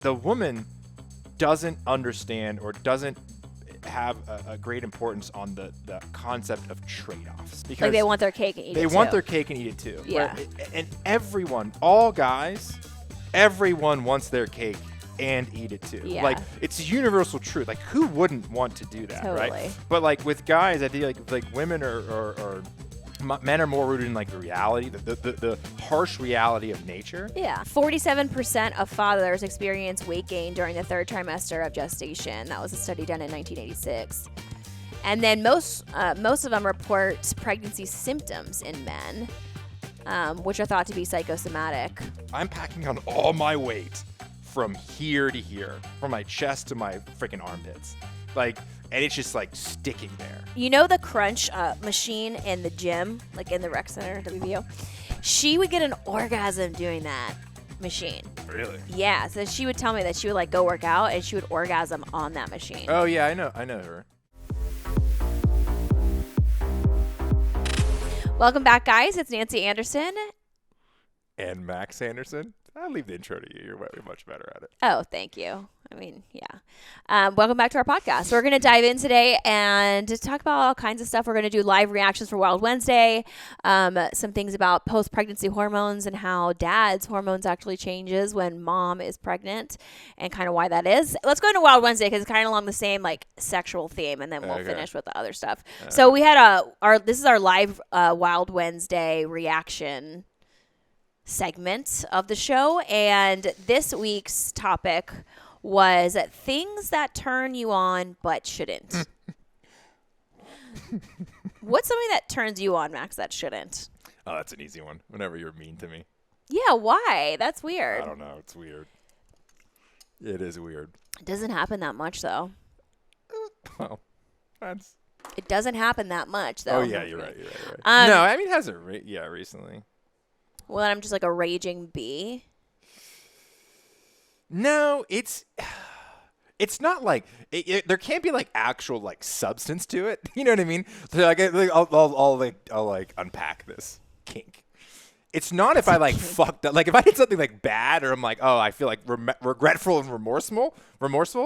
the woman doesn't understand or doesn't have a great importance on the concept of trade-offs, because like they want their cake and eat it too. They want their cake and eat it too. Yeah. And everyone, all guys, everyone wants their cake and eat it too. Yeah. Like, it's a universal truth. Like, who wouldn't want to do that, Totally. right? But like with guys, I feel like women or men are more rooted in like the reality, the harsh reality of nature. Yeah. 47% of fathers experience weight gain during the third trimester of gestation. That was a study done in 1986. And then most of them report pregnancy symptoms in men, which are thought to be psychosomatic. I'm packing on all my weight from here to here, from my chest to my freaking armpits. Like, and it's just like sticking there. You know the crunch machine in the gym, like in the rec center, WVO? She would get an orgasm doing that machine. Really? Yeah, so she would tell me that she would like go work out and she would orgasm on that machine. Oh yeah, I know her. Welcome back, guys. It's Nancy Anderson. And Max Anderson. I'll leave the intro to you. You're much better at it. Oh, thank you. I mean, yeah. Welcome back to our podcast. We're going to dive in today and just talk about all kinds of stuff. We're going to do live reactions for Wild Wednesday, some things about post-pregnancy hormones and how dad's hormones actually changes when mom is pregnant and kind of why that is. Let's go into Wild Wednesday because it's kind of along the same like sexual theme, and then we'll finish with the other stuff. So we had this is our live Wild Wednesday reaction segment of the show, and this week's topic was things that turn you on but shouldn't. What's something that turns you on, Max, that shouldn't? Oh, that's an easy one. Whenever you're mean to me. Yeah, why? That's weird. I don't know. It's weird. It is weird. It doesn't happen that much, though. Well, that's... It doesn't happen that much, though. Oh, yeah, you're right. No, I mean, it hasn't recently. Well, I'm just like a raging bee. No, it's not like there can't be like actual like substance to it. You know what I mean? So like, I'll like unpack this kink. It's not if I like fucked up. Like if I did something like bad, or I'm like, oh, I feel like regretful and remorseful.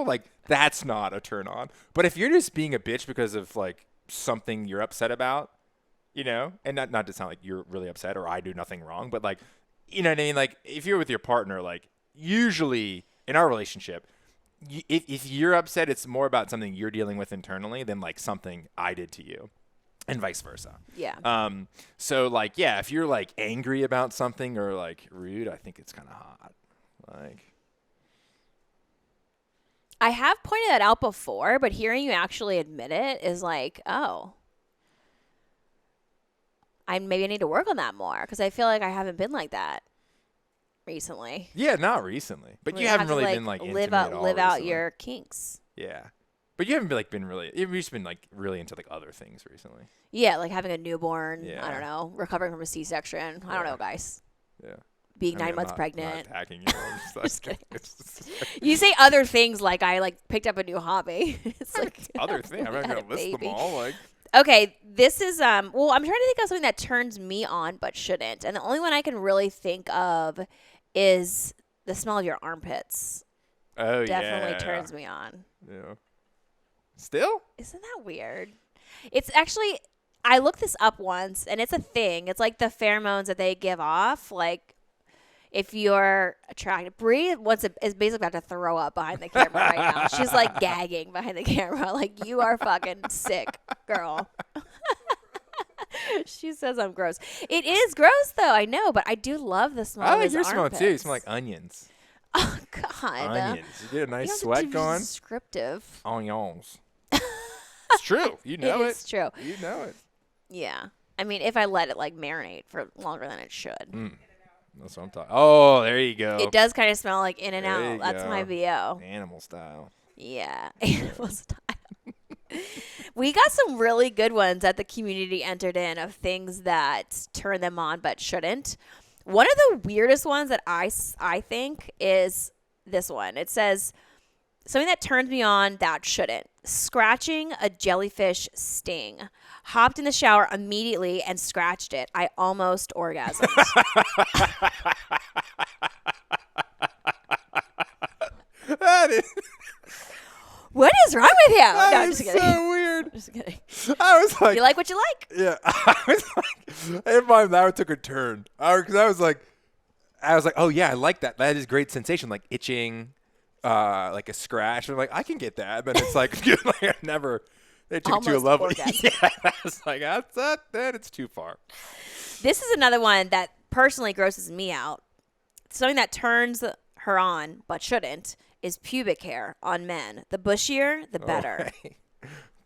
Like that's not a turn on. But if you're just being a bitch because of like something you're upset about, you know, and not to sound like you're really upset or I do nothing wrong, but like, you know what I mean? Like if you're with your partner, like usually in our relationship, if you're upset, it's more about something you're dealing with internally than like something I did to you, and vice versa. Yeah. So like, yeah, if you're like angry about something or like rude, I think it's kind of hot. Like, I have pointed that out before, but hearing you actually admit it is like, oh, I need to work on that more because I feel like I haven't been like that recently. Yeah, not recently, but you haven't really been like live into me out at all recently. your kinks. Yeah, but you haven't been really. You've just been like really into like other things recently. Yeah, like having a newborn. Yeah. I don't know, recovering from a C-section. I don't know, guys. Yeah. Being 9 I'm months not pregnant. Attacking you. I'm just Just kidding. You say other things like I like picked up a new hobby. It's like Other thing. I'm not had gonna a list them baby. all. Like. Okay, this is well, I'm trying to think of something that turns me on but shouldn't. And the only one I can really think of is the smell of your armpits. Oh, yeah. Definitely turns me on. Yeah. Still? Isn't that weird? It's actually, I looked this up once and it's a thing. It's like the pheromones that they give off. Like if you're attracted, Bree is basically about to throw up behind the camera right now. She's like gagging behind the camera. Like, you are fucking sick, girl. She says I'm gross. It is gross though, I know, but I do love the smell I of like his your smell armpits. too. You smell like onions. Oh God. Onions. You get a nice You don't have sweat to be going. Descriptive. Onions. It's true. You know it. It's true. You know it. Yeah. I mean, if I let it like marinate for longer than it should. That's what I'm talking. Oh, there you go. It does kind of smell like in and There out. you That's go. my VO. Animal style. Yeah. Animal style. We got some really good ones that the community entered in of things that turn them on but shouldn't. One of the weirdest ones that I think is this one. It says, something that turns me on that shouldn't. Scratching a jellyfish sting. Hopped in the shower immediately and scratched it. I almost orgasmed. That is, What is wrong with you? No, that I'm is just kidding. so weird. Just kidding. I was like, You like what you like? yeah. I was like, in my mind, that took a turn. Because I was like, oh yeah, I like that. That is great sensation, like itching, like a scratch. I'm like, I can get that. But it's like, I never. They took it to a Almost level. orgasm. Yeah, I was like, that it's too far. This is another one that personally grosses me out. Something that turns her on, but shouldn't, is pubic hair on men. The bushier, the better. Okay.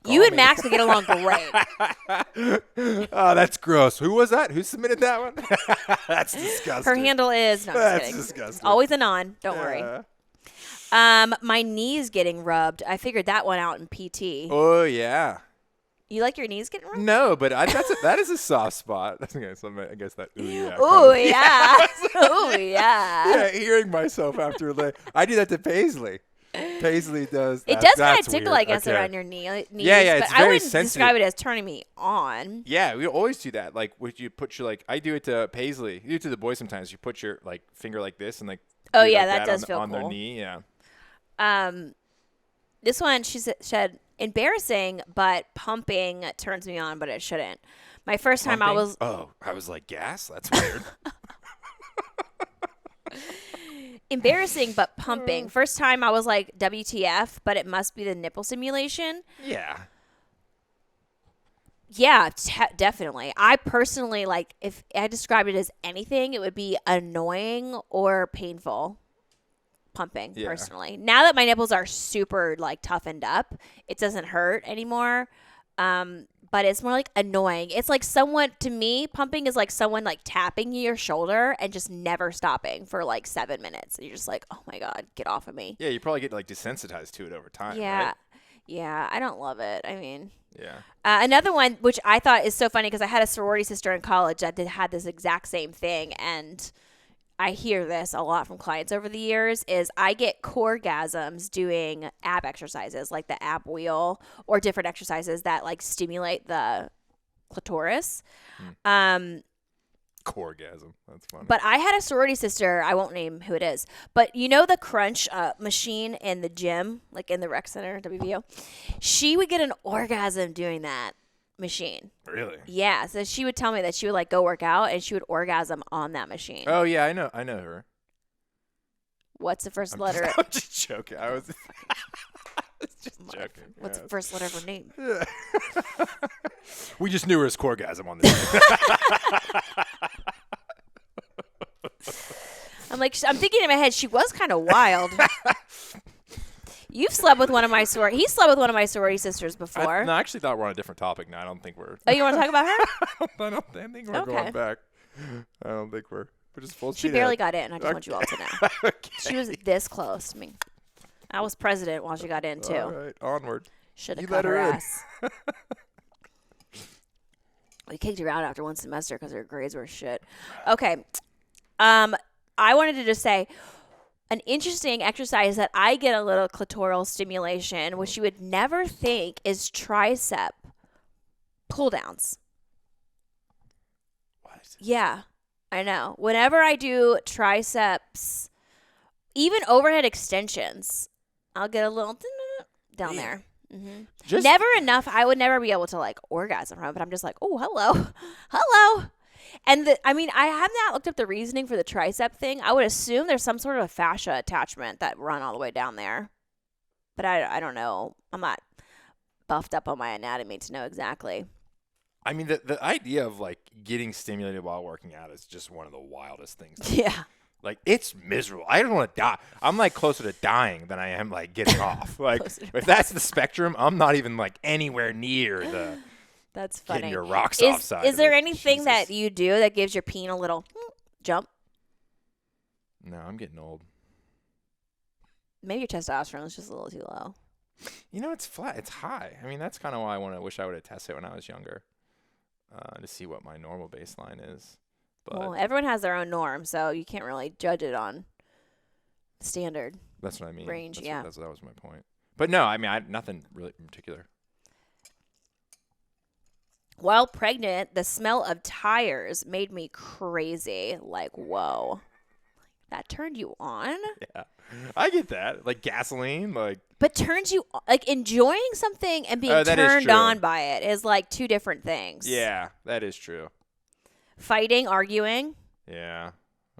You Call and me. Max would get along great. Oh, that's gross. Who was that? Who submitted that one? That's disgusting. Her handle is no, I'm just That's kidding. disgusting. Always a non. Don't worry. My knees getting rubbed. I figured that one out in PT. Oh yeah. You like your knees getting rubbed? No, but that is a soft spot. Okay, so I guess that. Ooh yeah. Oh kind of- yeah. Oh yeah. Yeah, hearing myself after I do that to Paisley. Paisley does. It that. does kind of That's tickle, weird. I guess, Okay. around your knees. Yeah, but it's I very wouldn't sensitive. describe it as turning me on. Yeah, we always do that. Like, would you put your I do it to Paisley. You do it to the boys sometimes. You put your finger like this and like. Oh, do it yeah, like that does on, feel on their cool. knee. Yeah. This one, she said, embarrassing, but pumping turns me on, but it shouldn't. My first time I was. Oh, I was like gas. That's weird. Embarrassing, but pumping. First time I was like, WTF, but it must be the nipple simulation. Yeah. Yeah, definitely. I personally, like, if I described it as anything, it would be annoying or painful. Pumping, Yeah. personally. Now that my nipples are super, like, toughened up, it doesn't hurt anymore. But it's more like annoying. It's like someone, to me, pumping is like someone like tapping your shoulder and just never stopping for like 7 minutes. And you're just like, oh my God, get off of me. Yeah, you probably get like desensitized to it over time. Yeah. Right? Yeah. I don't love it. I mean, Yeah. another one, which I thought is so funny because I had a sorority sister in college that had this exact same thing. And I hear this a lot from clients over the years is I get coregasms doing ab exercises like the ab wheel or different exercises that like stimulate the clitoris. Corgasm. That's funny. But I had a sorority sister, I won't name who it is, but you know the crunch machine in the gym, like in the rec center, WVO? She would get an orgasm doing that machine. Really? Yeah, so she would tell me that she would like go work out and she would orgasm on that machine. Oh yeah, I know her. What's the first letter? I'm just joking. I was just joking. What's Yeah. the first letter of her name? We just knew her as Corgasm on this. I'm thinking in my head, she was kind of wild. You've slept with one of my he slept with one of my sorority sisters before. I actually thought we're on a different topic now. I don't think we're. Oh, you want to talk about her? I don't think we're Okay. going back. I don't think we're just full She speed barely ahead. got in. I just want you all to know. Okay. She was this close to me. I was president while she got in too. All right, onward. Should have You cut let her in. ass. We kicked her out after one semester because her grades were shit. Okay. I wanted to just say an interesting exercise that I get a little clitoral stimulation, which you would never think is tricep pull downs. What? Yeah, I know. Whenever I do triceps, even overhead extensions, I'll get a little down Yeah. there. Mm-hmm. Just Never enough. I would never be able to like orgasm from it, but I'm just like, oh, hello, hello. And I have not looked up the reasoning for the tricep thing. I would assume there's some sort of a fascia attachment that run all the way down there, but I don't know. I'm not buffed up on my anatomy to know exactly. I mean, the idea of like getting stimulated while working out is just one of the wildest things. Yeah. Like, it's miserable. I don't want to die. I'm like closer to dying than I am like getting off. Like, if that's the spectrum, I'm not even like anywhere near the That's funny. getting your rocks off side. Is of there it. anything Jesus. that you do that gives your peen a little jump? No, I'm getting old. Maybe your testosterone is just a little too low. You know, it's flat. It's high. I mean, that's kind of why I wish I would have tested when I was younger, to see what my normal baseline is. But Well, everyone has their own norm, so you can't really judge it on standard. that's what I mean. range, That yeah. was my point. But no, I mean, nothing really in particular. While pregnant, the smell of tires made me crazy. Like, whoa. that turned you on. Yeah, I get that. Like gasoline, like. But turns you like enjoying something and being that is turned true. on by it is like two different things. Yeah, that is true. Fighting, arguing. Yeah,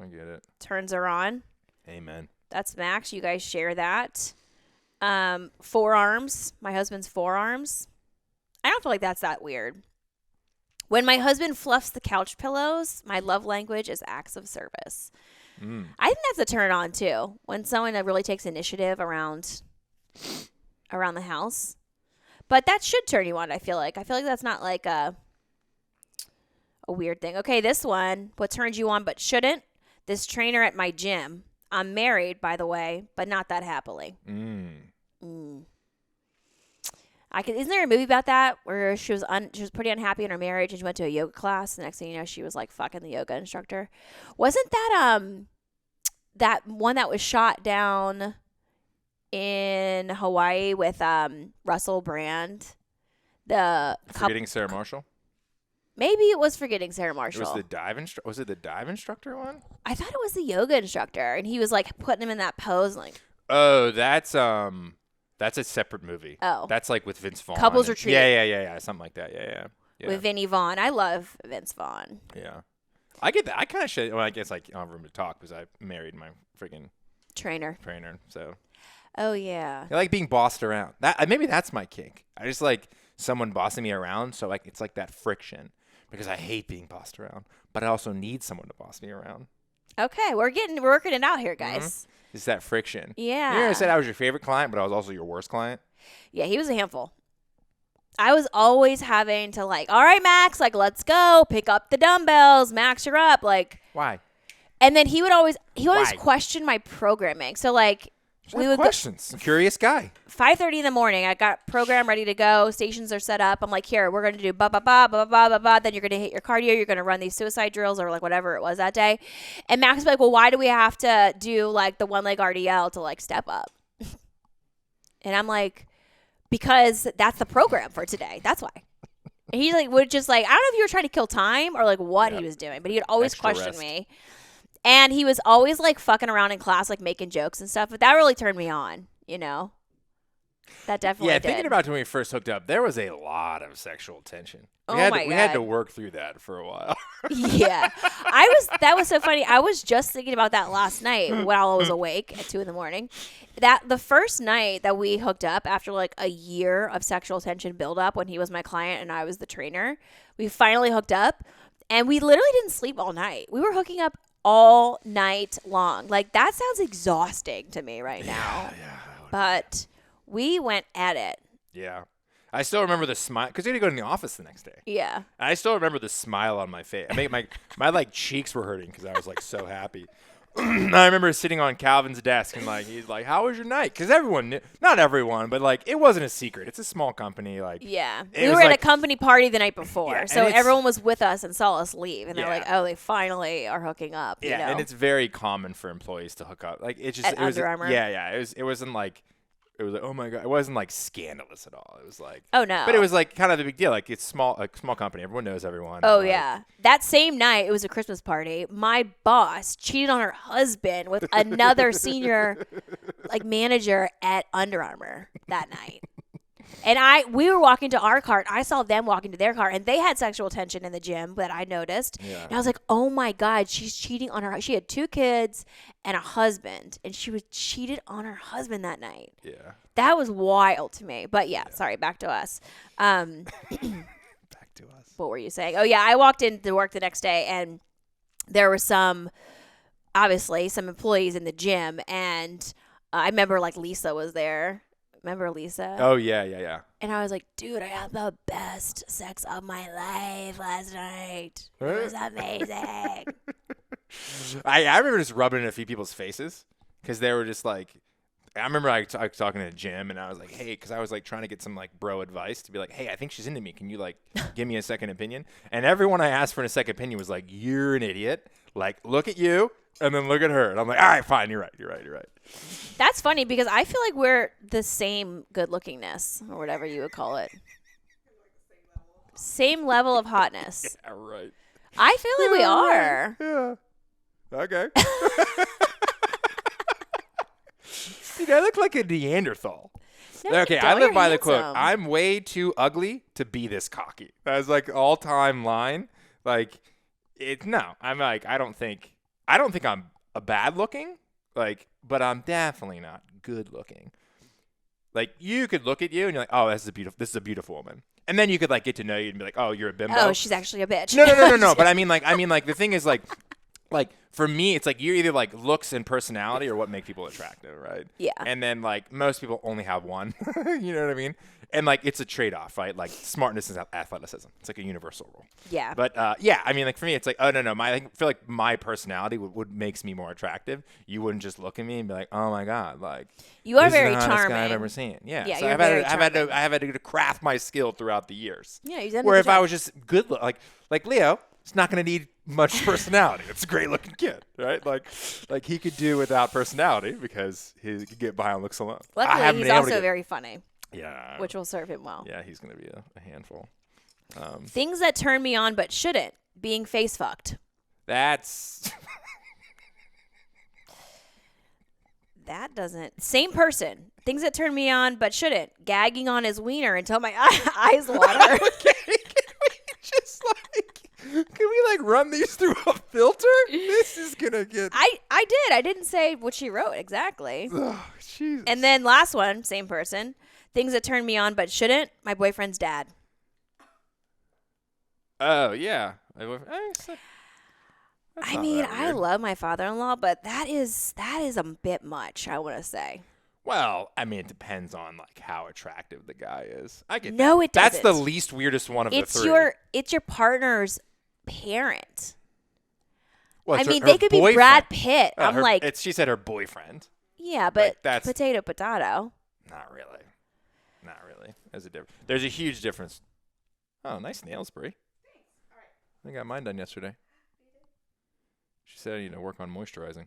I get it. Turns her on. Amen. That's Max. You guys share that. Forearms. My husband's forearms. I don't feel like that's that weird. When my husband fluffs the couch pillows, my love language is acts of service. I think that's a turn on too. When someone that really takes initiative around the house. But that should turn you on, I feel like. I feel like that's not like a weird thing. Okay, this one, what turns you on but shouldn't? This trainer at my gym. I'm married, by the way, but not that happily. Isn't there a movie about that where she was pretty unhappy in her marriage and she went to a yoga class? The next thing you know, she was like fucking the yoga instructor. Wasn't that that one that was shot down in Hawaii with Russell Brand? Forgetting Sarah Marshall? Maybe it was Forgetting Sarah Marshall. Was it the dive instructor one? I thought it was the yoga instructor, and he was like putting him in that pose, like. Oh, that's a separate movie. Oh, that's like with Vince Vaughn. Couples Retreat. Yeah, something like that. Yeah. With Vinnie Vaughn. I love Vince Vaughn. Yeah, I get that. I kind of should. Well, I guess I don't have room to talk because I married my freaking trainer. So. Oh yeah. I like being bossed around. Maybe that's my kink. I just like someone bossing me around. So like it's like that friction. Because I hate being bossed around, but I also need someone to boss me around. Okay, we're working it out here, guys. Mm-hmm. It's that friction. Yeah. You know, I said I was your favorite client, but I was also your worst client. Yeah, he was a handful. I was always having to like, all right, Max, like let's go, pick up the dumbbells. Max, you're up. Like why? And then he always question my programming. So like. We would questions. Curious guy. 5:30 in the morning. I got program ready to go. Stations are set up. I'm like, here, we're going to do ba ba ba ba ba ba ba. Then you're going to hit your cardio. You're going to run these suicide drills or like whatever it was that day. And Max was like, well, why do we have to do like the one leg RDL to like step up? And I'm like, because that's the program for today. That's why. And he like would just like, I don't know if you were trying to kill time or like what he was doing, but he would always question me. And he was always, like, fucking around in class, like, making jokes and stuff. But that really turned me on, you know? That definitely did. Thinking about when we first hooked up, there was a lot of sexual tension. We had to work through that for a while. Yeah. That was so funny. I was just thinking about that last night while I was awake at 2 a.m. That the first night that we hooked up after, like, a year of sexual tension buildup when he was my client and I was the trainer, we finally hooked up. And we literally didn't sleep all night. We were hooking up all night long. Like, that sounds exhausting to me right now. Yeah. But we went at it. Yeah. I still remember the smile because you had to go to the office the next day. Yeah. And I still remember the smile on my face. I mean, my like cheeks were hurting because I was like so happy. I remember sitting on Calvin's desk and like he's like, "How was your night?" Because everyone knew, not everyone, but like it wasn't a secret. It's a small company. Like we were at a company party the night before, so everyone was with us and saw us leave, and they're like, "Oh, they finally are hooking up." Yeah, you know? And it's very common for employees to hook up. Like it just at Under Armour. Yeah. It wasn't like. It was like, oh my God. It wasn't like scandalous at all. It was like, oh no. But it was like kind of the big deal. Like it's small company. Everyone knows everyone. Oh yeah. That same night, it was a Christmas party. My boss cheated on her husband with another senior like manager at Under Armour that night. And we were walking to our car. I saw them walking to their car, and they had sexual tension in the gym that I noticed. Yeah. And I was like, oh my God, she's cheating on her. She had 2 kids and a husband, and she was cheated on her husband that night. Yeah. That was wild to me. But yeah. Sorry, back to us. Back to us. What were you saying? Oh yeah, I walked into work the next day, and there were obviously some employees in the gym, and I remember like Lisa was there. Remember Lisa? Oh, yeah. And I was like, dude, I had the best sex of my life last night. It was amazing. I remember just rubbing it in a few people's faces because they were just like, I remember I was talking to the gym and I was like, hey, because I was like trying to get some like bro advice to be like, hey, I think she's into me. Can you like give me a second opinion? And everyone I asked for a second opinion was like, you're an idiot. Like, look at you and then look at her. And I'm like, all right, fine. You're right. That's funny because I feel like we're the same good lookingness or whatever you would call it. Same level of hotness. Yeah, right. I feel like we are. Yeah. Okay. Dude, I look like a Neanderthal. No, Okay, you I don't. live You're by the quote. handsome. I'm way too ugly to be this cocky. That's like all-time line. Like, I'm like, I don't think I'm a bad looking. Like, but I'm definitely not good looking. Like, you could look at you and you're like, oh, this is a beautiful woman. And then you could like get to know you and be like, oh, you're a bimbo. Oh, she's actually a bitch. No. But I mean like the thing is like for me, it's like you're either like looks and personality or what make people attractive, right? Yeah. And then like most people only have one. You know what I mean? And like it's a trade-off, right? Like smartness and athleticism. It's like a universal rule. Yeah. But yeah, I mean, like for me, it's like, oh no. I feel like my personality would makes me more attractive. You wouldn't just look at me and be like, oh my god, like You are this very is the hottest charming. guy I've ever seen. Yeah. Yeah, so you're I've very had to craft my skill throughout the years. Yeah, you've done a Where good if I job. was just good, like Leo, it's not going to need much personality. It's a great looking kid, right? Like he could do without personality because he could get by on looks alone. I Luckily, haven't he's been able also to get- very funny, yeah, which will serve him well. yeah, he's going to be a handful. Things that turn me on but shouldn't. Being face fucked. That's That doesn't. Same person. Things that turn me on but shouldn't. Gagging on his wiener until my eyes water. okay. Just like, can we like run these through a filter? This is gonna get. I did. I didn't say what she wrote exactly. Oh, Jesus. And then last one, same person. Things that turn me on but shouldn't. My boyfriend's dad. Oh yeah. I mean, I love my father-in-law, but that is a bit much, I want to say. Well, I mean, it depends on like how attractive the guy is. I get No, that. it doesn't. That's the least weirdest one of the three. It's your partner's parent. Well, I it's mean, her they could be boyfriend. Brad Pitt. Oh, I'm like, she said her boyfriend. yeah, but like, that's- potato. Not really. Not really. There's a huge difference. Oh, nice nails, Brie. I got mine done yesterday. She said I need to work on moisturizing.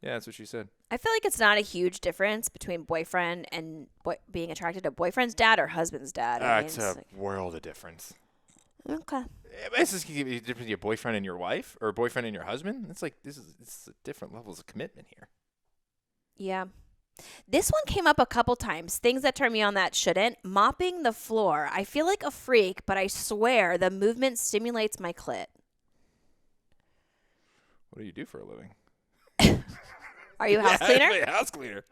Yeah, that's what she said. I feel like it's not a huge difference between boyfriend and being attracted to boyfriend's dad or husband's dad. I mean, It's a world of difference. okay. It's just the difference between your boyfriend and your wife, or boyfriend and your husband. It's like this is different levels of commitment here. Yeah. This one came up a couple times. Things that turn me on that shouldn't. Mopping the floor. I feel like a freak, but I swear the movement stimulates my clit. What do you do for a living? Are you a house cleaner? House cleaner.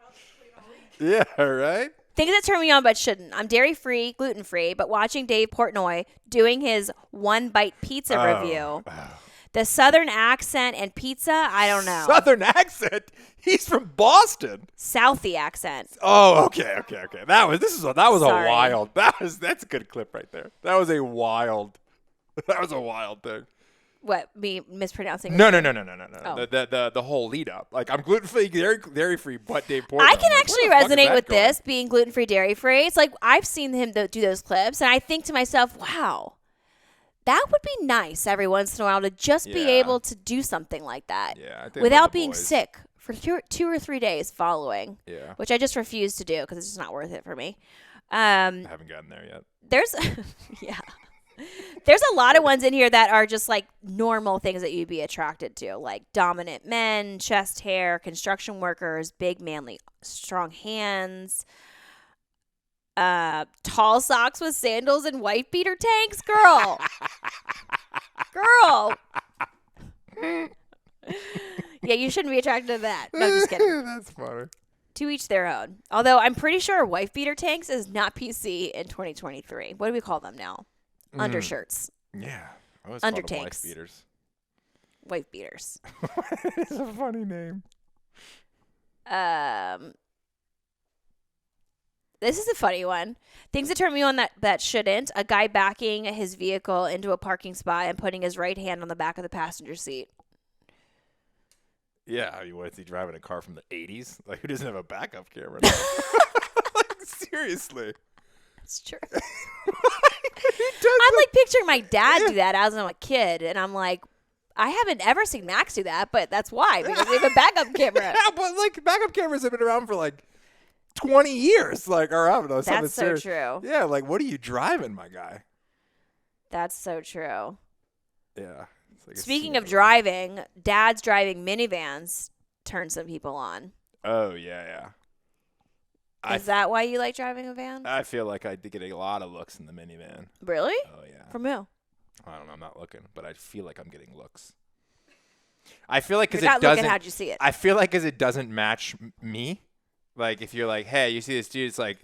Yeah, right. Things that turn me on but shouldn't. I'm dairy-free, gluten-free, but watching Dave Portnoy doing his one-bite pizza review. The southern accent and pizza, I don't know. Southern accent. He's from Boston. Southy accent. Oh, okay. That was Sorry. a wild. That's a good clip right there. That was a wild thing. What, me mispronouncing? No. Oh. The whole lead up. Like I'm gluten free, dairy free, but Dave Portnoy. I can I'm like, actually where the fuck is resonate that with going? this, being gluten-free, dairy-free. It's like I've seen him do those clips, and I think to myself, wow, that would be nice every once in a while to just be Yeah. able to do something like that Yeah, I think without with the being boys. sick for 2 or 3 days following, Yeah, which I just refuse to do because it's just not worth it for me. I haven't gotten there yet. There's yeah. There's a lot of ones in here that are just like normal things that you'd be attracted to, like dominant men, chest hair, construction workers, big, manly, strong hands, tall socks with sandals and white beater tanks. Girl. Yeah, you shouldn't be attracted to that. No, just kidding. That's funny. To each their own. Although I'm pretty sure wife beater tanks is not PC in 2023. What do we call them now? Undershirts. Yeah, I always called them wife Undertanks. beaters. Wife beaters. It's a funny name. This is a funny one. Things that turn me on that shouldn't. A guy backing his vehicle into a parking spot and putting his right hand on the back of the passenger seat. Yeah, I mean, what is he driving a car from the 80s? Like, who doesn't have a backup camera now? Like, seriously. That's true. Who does I'm like picturing my dad do that as I'm a kid, and I'm like, I haven't ever seen Max do that, but that's why, because we have a backup camera. Yeah, but like backup cameras have been around for like 20 years. Like, or I don't know, something That's so serious. true. Yeah, like, what are you driving, my guy? That's so true. Yeah. It's like a Speaking of scene. driving, dads driving minivans turn some people on. Oh yeah. Is that why you like driving a van? I feel like I did get a lot of looks in the minivan. Really? Oh yeah. From who? I don't know. I'm not looking, but I feel like I'm getting looks. I feel like because You're it not doesn't. looking, how'd you see it? I feel like because it doesn't match me. Like if you're like, hey, you see this dude, it's like,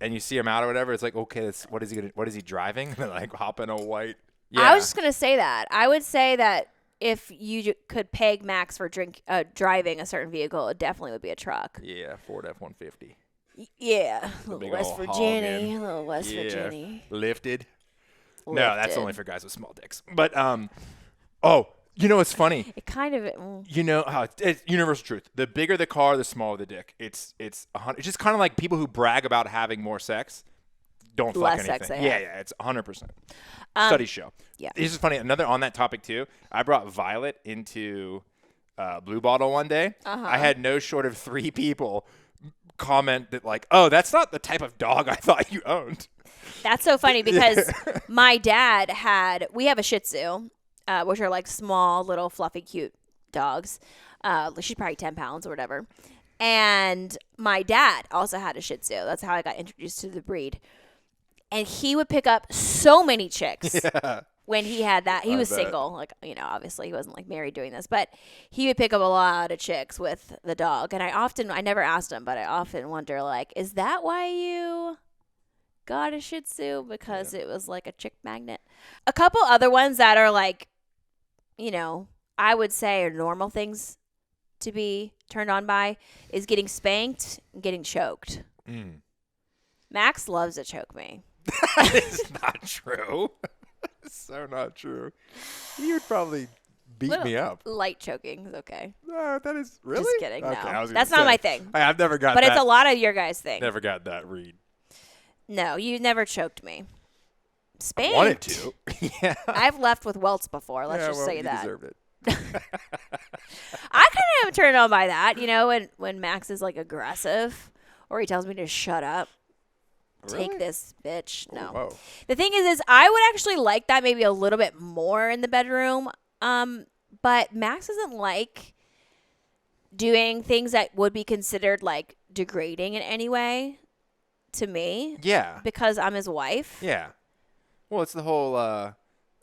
and you see him out or whatever, it's like, okay, what is he driving? Like hop in a white. Yeah. I was just gonna say that. I would say that if you could peg Max for driving a certain vehicle, it definitely would be a truck. Yeah, Ford F-150. Yeah, a big little West ol' hog Virginia, in. a little West Yeah. Virginia. Lifted. No, that's Lifted. only for guys with small dicks. But oh, you know what's funny? It kind of. You know how it's universal truth. The bigger the car, the smaller the dick. It's just kind of like people who brag about having more sex don't fuck Less anything. sex they Yeah, have. yeah, it's 100%. Studies show. Yeah. This is funny. Another on that topic too. I brought Violet into Blue Bottle one day. I had no short of 3 people comment that like, oh, that's not the type of dog I thought you owned. That's so funny because my dad we have a Shih Tzu, which are like small, little, fluffy, cute dogs. She's probably 10 pounds or whatever. And my dad also had a Shih Tzu. That's how I got introduced to the breed. And he would pick up so many chicks when he had that. He was bet. single. Like, obviously he wasn't like married doing this, but he would pick up a lot of chicks with the dog. And I never asked him, but I often wonder, like, is that why you got a Shih Tzu? Because it was like a chick magnet. A couple other ones that are like, I would say are normal things to be turned on by is getting spanked and getting choked. Max loves to choke me. That is not true. So not true. You would probably beat me up. Light choking is okay. No, that is really. Just kidding. Okay, No, I was gonna that's not say. my thing. I've never got But that. it's a lot of your guys' thing. Never got that read. No, you never choked me. Spanked. I wanted to. Yeah. I've left with welts before. Let's just say you that. deserved it. I kind of am turned on by that. When Max is like aggressive, or he tells me to shut up. Really? Take this, bitch. No. Whoa. The thing is I would actually like that maybe a little bit more in the bedroom. But Max doesn't like doing things that would be considered like degrading in any way to me. Yeah. Because I'm his wife. Yeah. Well, it's the whole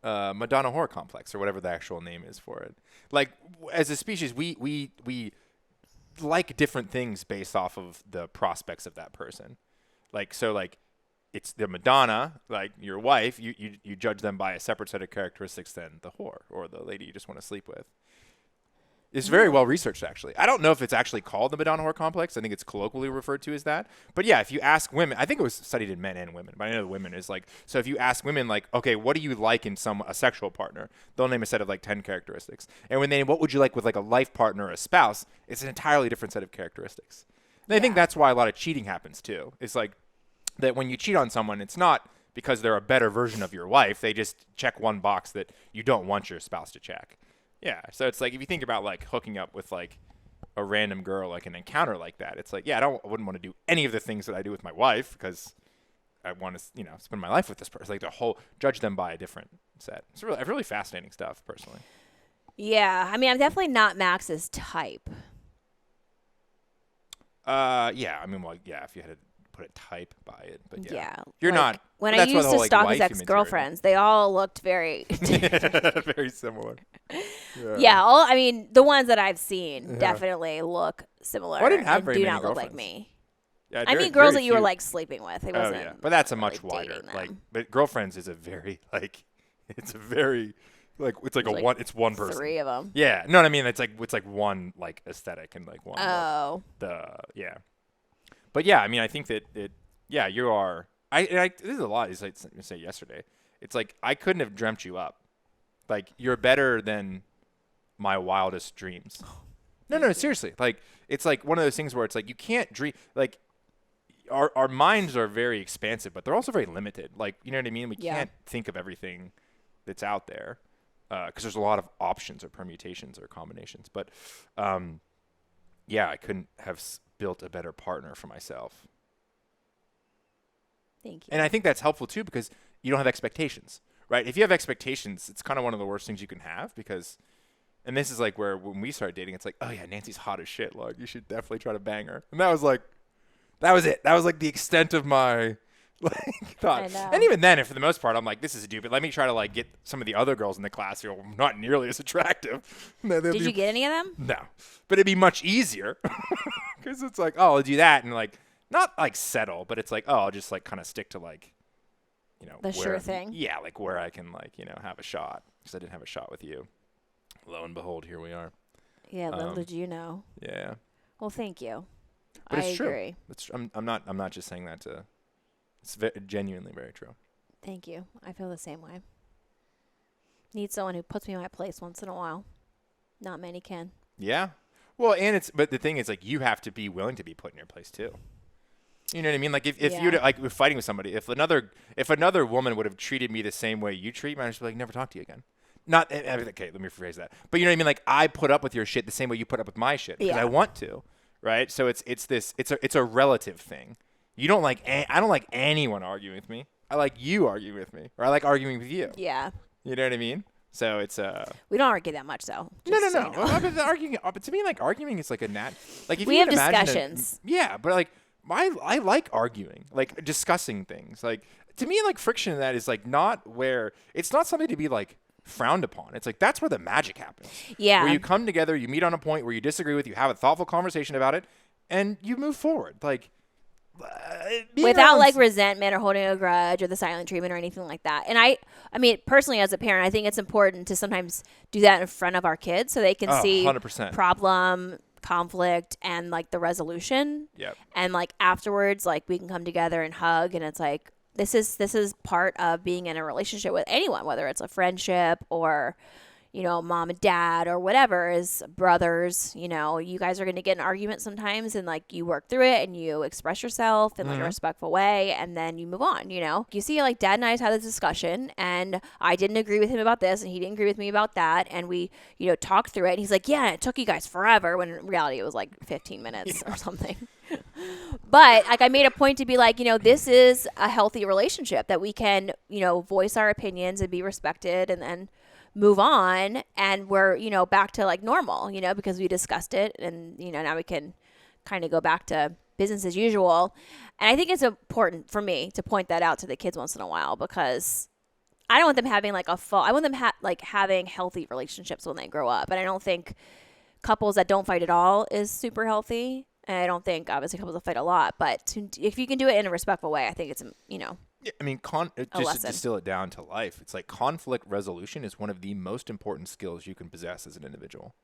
Madonna whore complex or whatever the actual name is for it. Like as a species, we like different things based off of the prospects of that person. Like it's the Madonna, like your wife, you judge them by a separate set of characteristics than the whore or the lady you just want to sleep with. It's very well researched, actually. I don't know if it's actually called the Madonna whore complex. I think it's colloquially referred to as that. But yeah, if you ask women, I think it was studied in men and women, but I know the women is like, so if you ask women like, okay, what do you like in a sexual partner? They'll name a set of like 10 characteristics. And when they name what would you like with like a life partner or a spouse, it's an entirely different set of characteristics. And I think that's why a lot of cheating happens too. It's like that when you cheat on someone, it's not because they're a better version of your wife. They just check one box that you don't want your spouse to check. Yeah, so it's like if you think about like hooking up with like a random girl, like an encounter like that, it's like, yeah, I wouldn't want to do any of the things that I do with my wife because I want to, spend my life with this person. Like judge them by a different set. It's really fascinating stuff, personally. Yeah, I mean, I'm definitely not Max's type. Yeah, I mean, well, yeah, if you had to put a type by it, but yeah. You're like, not. When I that's why used the to whole, like, stalk wife his ex-girlfriends, they all looked very... very similar. Yeah, I mean, the ones that I've seen definitely look similar. Well, I didn't have and very do many not look like girlfriends. me. Yeah, I mean, girls that you were like sleeping with. It Oh wasn't yeah, but that's a much really wider. dating them. Like, but girlfriends is a very like, it's a very like it's like There's, a one. It's one person. 3 of them. Yeah, no, I mean it's like one like aesthetic and like one. Oh. Yeah, but yeah, I mean I think that yeah you are. This is a lot. As I say yesterday, it's like I couldn't have dreamt you up. Like you're better than my wildest dreams. No, seriously. Like it's like one of those things where it's like you can't dream. Like our minds are very expansive, but they're also very limited. Like you know what I mean? We can't think of everything that's out there because there's a lot of options or permutations or combinations. But yeah, I couldn't have built a better partner for myself. Thank you. And I think that's helpful too because you don't have expectations, right? If you have expectations, it's kind of one of the worst things you can have because And this is like where when we started dating, it's like, oh yeah, Nancy's hot as shit. Like you should definitely try to bang her. And that was it. That was like the extent of my thought. I know. And even then, for the most part, I'm like, this is stupid. Let me try to like get some of the other girls in the class who are not nearly as attractive. Did you get any of them? No, but it'd be much easier because it's like, oh, I'll do that and like not like settle, but it's like, oh, I'll just like kind of stick to like, the sure thing. Yeah, like where I can like have a shot because I didn't have a shot with you. Lo and behold, here we are. Yeah, little did you know. Yeah. Well, thank you. But it's I true. agree. I'm not just saying that to. It's genuinely very true. Thank you. I feel the same way. Need someone who puts me in my place once in a while. Not many can. Yeah. Well, but the thing is, like, you have to be willing to be put in your place too. You know what I mean? Like, if you're like we're fighting with somebody, if another woman would have treated me the same way you treat me, I'd just be like, never talk to you again. Not okay. Let me rephrase that. But you know what I mean? Like, I put up with your shit the same way you put up with my shit because I want to, right? So it's a relative thing. You don't like I don't like anyone arguing with me. I like you arguing with me, or I like arguing with you. Yeah. You know what I mean? So it's we don't argue that much though. No. So you know. But arguing, but to me, like arguing is like a like if we you have can imagine discussions. Yeah, but like I like arguing, like discussing things. Like to me, like friction in that is like not where it's not something to be like frowned upon. It's like that's where the magic happens. Yeah. Where you come together, you meet on a point where you disagree with, you have a thoughtful conversation about it, and you move forward. Like. Without like resentment or holding a grudge or the silent treatment or anything like that. And I mean, personally as a parent, I think it's important to sometimes do that in front of our kids so they can see 100%. problem, conflict, and like the resolution. Yep. And like afterwards, like we can come together and hug, and it's like this is part of being in a relationship with anyone, whether it's a friendship or mom and dad or whatever, is brothers. You guys are going to get in an argument sometimes, and like you work through it and you express yourself in like a respectful way, and then you move on. You see, like Dad and I had this discussion, and I didn't agree with him about this, and he didn't agree with me about that, and we talked through it. And he's like, yeah, it took you guys forever, when in reality it was like 15 minutes or something. But like I made a point to be like, this is a healthy relationship that we can voice our opinions and be respected, and then move on, and we're back to like normal, because we discussed it, and now we can kind of go back to business as usual. And I think it's important for me to point that out to the kids once in a while, because I don't want them having like I want them having healthy relationships when they grow up. And I don't think couples that don't fight at all is super healthy, and I don't think obviously couples that fight a lot, but if you can do it in a respectful way, I think it's Yeah, I mean, just to distill it down to life, it's like conflict resolution is one of the most important skills you can possess as an individual.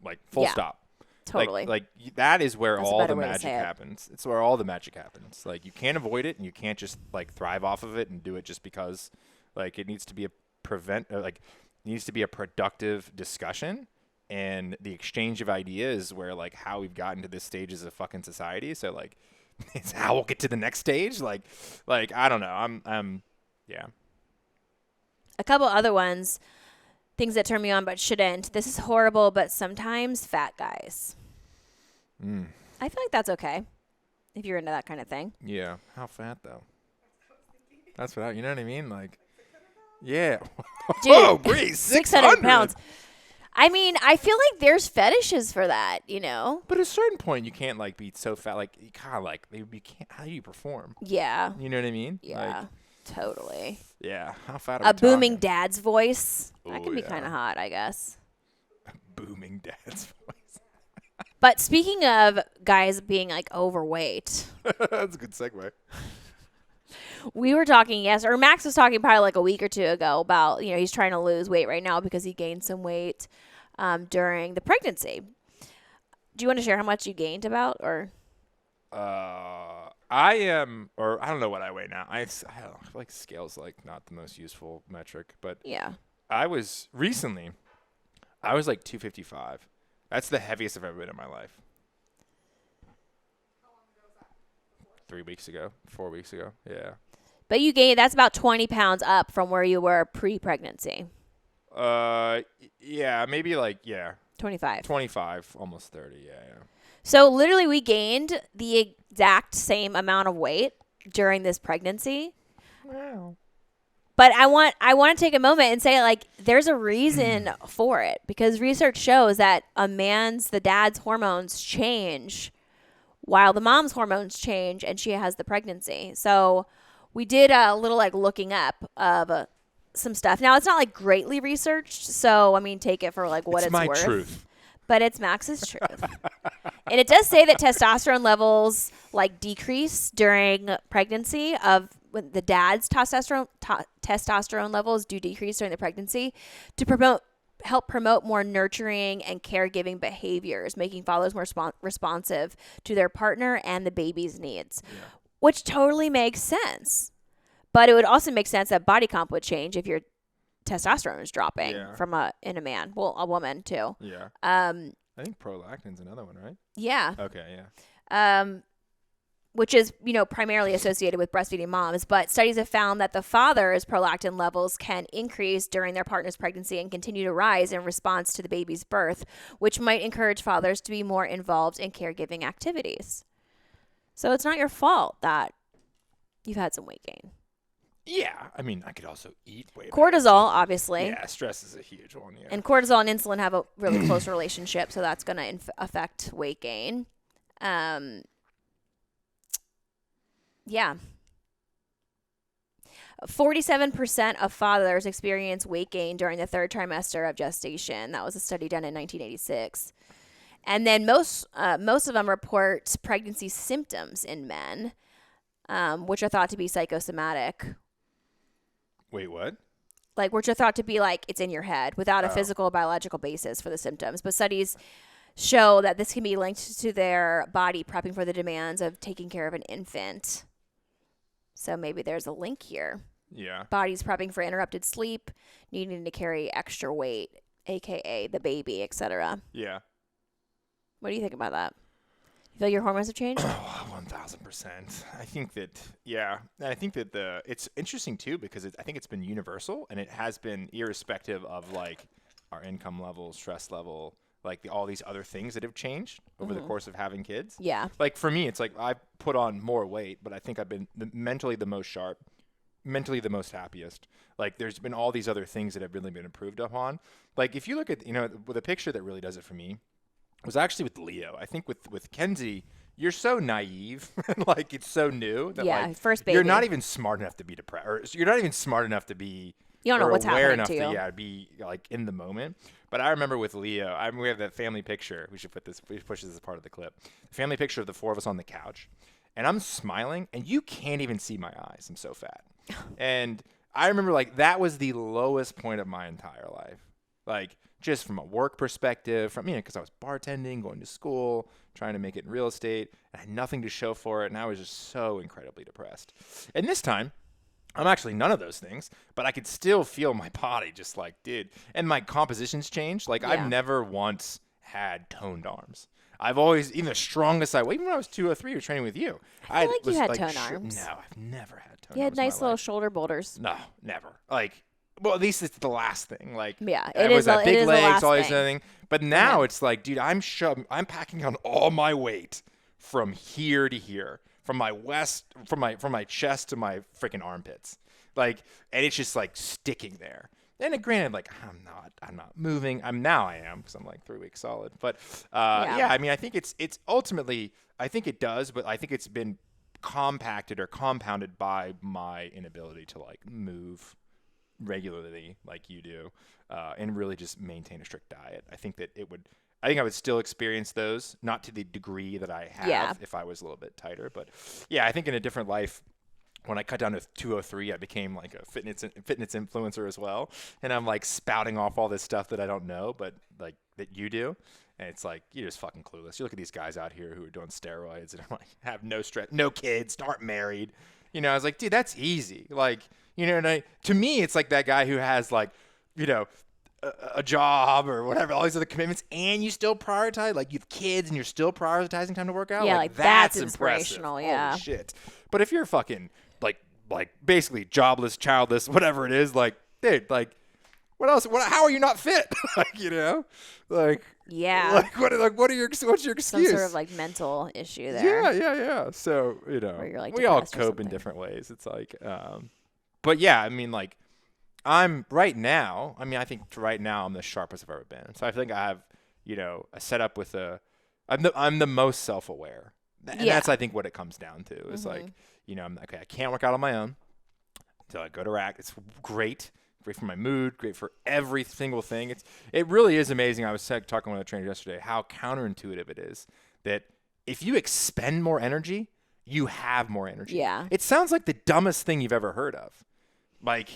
Like, full stop. Totally. Like that is where That's all the way to magic say it. happens. It's where all the magic happens. Like, you can't avoid it, and you can't just like thrive off of it and do it just because. Like, it needs to be a productive discussion, and the exchange of ideas where like how we've gotten to this stage as a fucking society. So like. It's how we'll get to the next stage. Like I don't know. Yeah. A couple other ones, things that turn me on but shouldn't. This is horrible, but sometimes fat guys. I feel like that's okay if you're into that kind of thing. Yeah. How fat though? That's what you know what I mean? Like, yeah. Dude, oh, great. 600 pounds. I mean, I feel like there's fetishes for that, But at a certain point, you can't like be so fat. Like, you kind of like you can't. How do you perform? Yeah. You know what I mean? Yeah. Like, totally. Yeah. How fat? Are A we booming talking? dad's voice. That Oh, can be yeah. kind of hot, I guess. Booming dad's voice. But speaking of guys being like overweight, That's a good segue. we were talking or Max was talking probably like a week or two ago about, he's trying to lose weight right now because he gained some weight during the pregnancy. Do you want to share how much you gained or? I am, or I don't know what I weigh now. I don't know, I feel like scale's like not the most useful metric, but Yeah. I was like 255. That's the heaviest I've ever been in my life. How long ago was that? 3 weeks ago, 4 weeks ago. Yeah. But you gained, that's about 20 pounds up from where you were pre-pregnancy. Yeah, maybe 25. 25, almost 30. Yeah. So literally we gained the exact same amount of weight during this pregnancy. Wow. But I want to take a moment and say, like, there's a reason for it, because research shows that the dad's hormones change while the mom's hormones change, and she has the pregnancy. So we did a little like looking up of some stuff. Now it's not like greatly researched, so I mean, take it for like what it's my worth. Truth. But it's Max's truth. And it does say that testosterone levels like decrease during pregnancy when the dad's testosterone levels do decrease during the pregnancy to help promote more nurturing and caregiving behaviors, making fathers more responsive to their partner and the baby's needs, which totally makes sense. But it would also make sense that body comp would change if your testosterone is dropping in a man. Well, a woman too. Yeah. I think prolactin's another one, right? Yeah. Okay. Yeah. Which is, primarily associated with breastfeeding moms. But studies have found that the father's prolactin levels can increase during their partner's pregnancy and continue to rise in response to the baby's birth, which might encourage fathers to be more involved in caregiving activities. So it's not your fault that you've had some weight gain. Yeah. I mean, I could also eat way Cortisol, obviously. Yeah, stress is a huge one. Yeah. And cortisol and insulin have a really close relationship, so that's going to affect weight gain. Yeah. 47% of fathers experience weight gain during the third trimester of gestation. That was a study done in 1986. And then most of them report pregnancy symptoms in men, which are thought to be psychosomatic. Wait, what? Like, which are thought to be like it's in your head without a physical or biological basis for the symptoms. But studies show that this can be linked to their body prepping for the demands of taking care of an infant. So maybe there's a link here. Yeah. Body's prepping for interrupted sleep, needing to carry extra weight, aka the baby, etc. Yeah. What do you think about that? You feel your hormones have changed? 1,000%. I think that, yeah. And I think that it's interesting too, because I think it's been universal, and it has been irrespective of like our income level, stress level, like all these other things that have changed over the course of having kids. Yeah. Like for me, it's like I've put on more weight, but I think I've been mentally the most sharp, mentally the most happiest. Like there's been all these other things that have really been improved upon. Like if you look at, with a picture that really does it for me was actually with Leo. I think with Kenzie, you're so naive, like it's so new that like first baby. You're not even smart enough to be depressed, or you're not even smart enough to be you don't know what's aware happening enough to you. be like in the moment. But I remember with Leo, we have that family picture. We should push this as part of the clip. Family picture of the four of us on the couch, and I'm smiling, and you can't even see my eyes. I'm so fat. And I remember like that was the lowest point of my entire life. Like just from a work perspective, because I was bartending, going to school, trying to make it in real estate, and I had nothing to show for it, and I was just so incredibly depressed. And this time, I'm actually none of those things, but I could still feel my body just like, dude. And my composition's changed. Like I've never once had toned arms. I've always, even the strongest even when I was 203, was training with you. I feel like you had toned arms. No, I've never had toned arms. You had nice in my little life. shoulder boulders. No, never. Like, well, at least it's the last thing. Like, yeah, it was that big legs, all these thing. other thing. But now it's like, dude, I'm packing on all my weight from here to here, from my chest to my freaking armpits. Like, and it's just like sticking there. And granted, like I'm not moving. I am because I'm like 3 weeks solid. But I mean, I think it's ultimately, I think it does, but I think it's been compacted or compounded by my inability to like move regularly like you do, and really just maintain a strict diet. I think I would still experience those, not to the degree that I have if I was a little bit tighter. But yeah, I think in a different life, when I cut down to 203, I became like a fitness influencer as well. And I'm like spouting off all this stuff that I don't know, but like that you do. And it's like, you're just fucking clueless. You look at these guys out here who are doing steroids and I'm like, have no stress, no kids, aren't married. I was like, dude, that's easy. Like, to me, it's like that guy who has like, a job or whatever, all these other commitments, and you still prioritize, like you have kids and you're still prioritizing time to work out. Yeah, like that's impressive. inspirational. Yeah. Holy shit. But if you're fucking like basically jobless, childless, whatever it is, like, dude, like, what else? How are you not fit? Like, like, yeah. Like, what's your excuse? Some sort of like mental issue there. Yeah. So, Where you're, like, we all depressed or cope in something. different ways. It's like, but yeah, I mean, like, I'm right now. I mean, I think right now I'm the sharpest I've ever been. So I think I have, a setup with I'm the most self-aware. And Yeah. that's, I think, what it comes down to is like, I'm like, okay, I can't work out on my own until I go to rack. It's great for my mood, great for every single thing. It really is amazing. I was talking with a trainer yesterday how counterintuitive it is that if you expend more energy, you have more energy. Yeah. It sounds like the dumbest thing you've ever heard of. Like,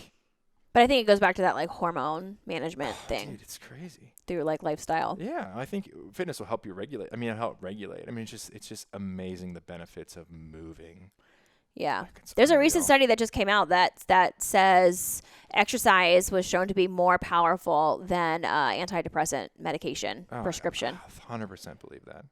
but I think it goes back to that like hormone management thing. Dude, it's crazy. Through like lifestyle. Yeah, I think fitness will help you regulate. I mean, it'll help regulate. I mean, it's just amazing the benefits of moving. Yeah. Like, There's a recent study that just came out that says exercise was shown to be more powerful than antidepressant medication prescription. I 100% believe that.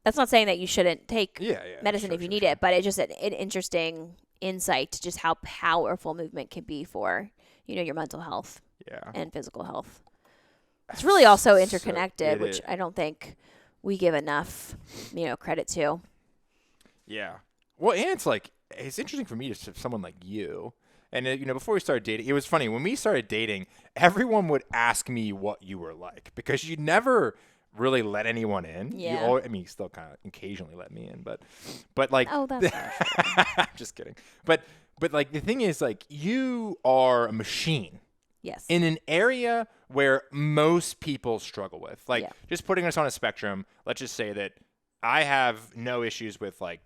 That's not saying that you shouldn't take medicine sure, if you need it, but it's just an interesting insight to just how powerful movement can be for, your mental health and physical health. It's really also interconnected, which I don't think we give enough, credit to. Yeah. Well, and it's interesting for me to someone like you. And, before we started dating, it was funny. When we started dating, everyone would ask me what you were like because you never really let anyone in. Yeah. You still kind of occasionally let me in, but like. Oh, that's I'm just kidding. But like the thing is, like, you are a machine. Yes. In an area where most people struggle with. Like, just putting us on a spectrum, let's just say that I have no issues with, like,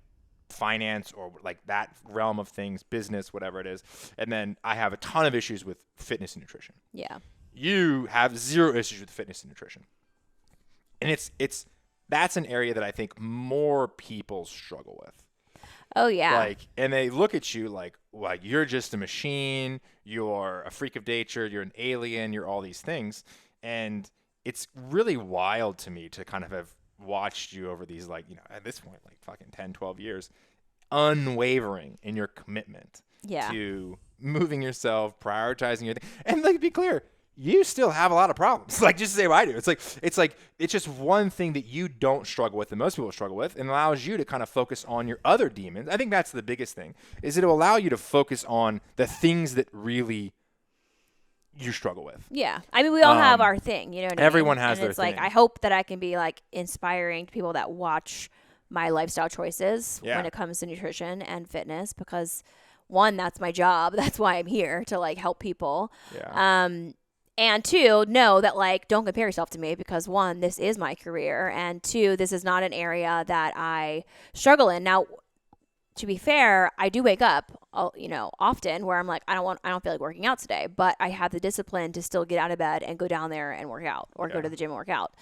finance or, like, that realm of things, business, whatever it is. And then I have a ton of issues with fitness and nutrition. Yeah. You have zero issues with fitness and nutrition. And that's an area that I think more people struggle with. Oh, yeah. Like, and they look at you like you're just a machine, you're a freak of nature, you're an alien, you're all these things. And it's really wild to me to kind of have watched you over these, like, at this point, like fucking 10, 12 years, unwavering in your commitment to moving yourself, prioritizing your thing. And like, to be clear, you still have a lot of problems. Like, just to say what I do. It's just one thing that you don't struggle with that most people struggle with, and allows you to kind of focus on your other demons. I think that's the biggest thing, is it'll allow you to focus on the things that really you struggle with. Yeah. I mean, we all have our thing, you know what I mean? Everyone has and their it's like, thing. I hope that I can be like inspiring to people that watch my lifestyle choices when it comes to nutrition and fitness, because one, that's my job. That's why I'm here, to like help people. Yeah. And two, know that, like, don't compare yourself to me, because one, this is my career, and two, this is not an area that I struggle in. Now, to be fair, I do wake up, often where I'm like, I don't feel like working out today, but I have the discipline to still get out of bed and go down there and work out, or go to the gym and work out.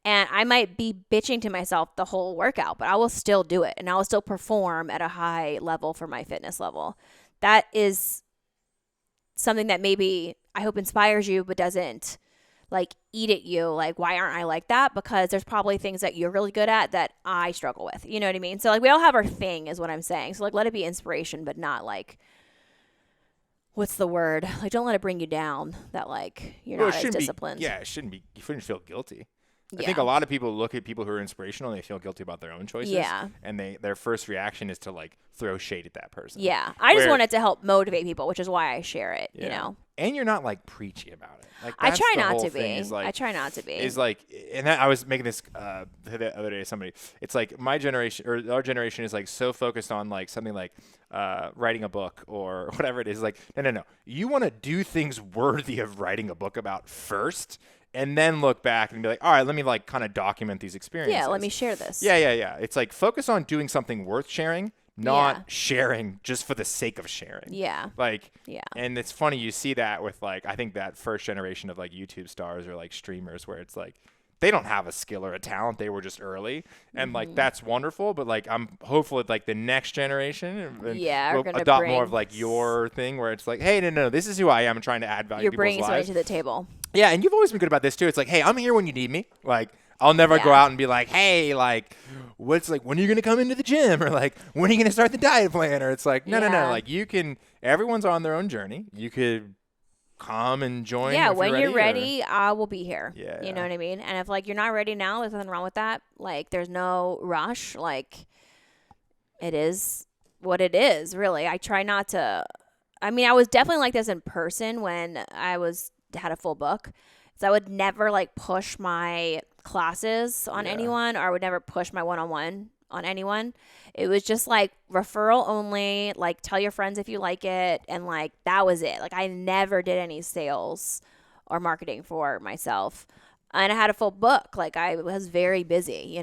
And I might be bitching to myself the whole workout, but I will still do it, and I will still perform at a high level for my fitness level. That is something that maybe I hope inspires you, but doesn't like eat at you. Like, why aren't I like that? Because there's probably things that you're really good at that I struggle with. You know what I mean? So like, we all have our thing, is what I'm saying. So like, let it be inspiration, but not like, what's the word? Like, don't let it bring you down that like you're not as disciplined. It shouldn't be. You shouldn't feel guilty. I think a lot of people look at people who are inspirational and they feel guilty about their own choices. Yeah. And their first reaction is to like throw shade at that person. Yeah. I just want it to help motivate people, which is why I share it, And you're not like preachy about it. Like, I try not to be. Like, I try not to be. Is like, and I was making this the other day to somebody. It's like my generation, or our generation, is like so focused on like something like writing a book or whatever it is. Like, no. You want to do things worthy of writing a book about first, and then look back and be like, all right, let me like kind of document these experiences. Yeah, let me share this. Yeah. It's like, focus on doing something worth sharing, not sharing just for the sake of sharing. Yeah. Like, and it's funny, you see that with like, I think that first generation of like YouTube stars or like streamers, where it's like, they don't have a skill or a talent. They were just early. And like, that's wonderful. But like, I'm hopeful that like the next generation will adopt more of like your thing, where it's like, hey, no, this is who I am. I'm trying to add value to people's lives. You're bringing something to the table. Yeah. And you've always been good about this too. It's like, hey, I'm here when you need me. Like, I'll never go out and be like, hey, like, when are you going to come into the gym? Or like, when are you going to start the diet plan? Or it's like, no. Like, everyone's on their own journey. You could come and join. Yeah, when you're ready, I will be here. Yeah. You know what I mean? And if like you're not ready now, there's nothing wrong with that. Like, there's no rush. Like, it is what it is, really. I try not to I mean, I was definitely like this in person when I had a full book. So I would never like push my classes on anyone, or I would never push my one-on-one on anyone. It was just like referral only, like tell your friends if you like it, and like that was it. Like I never did any sales or marketing for myself. And I had a full book. Like I was very busy,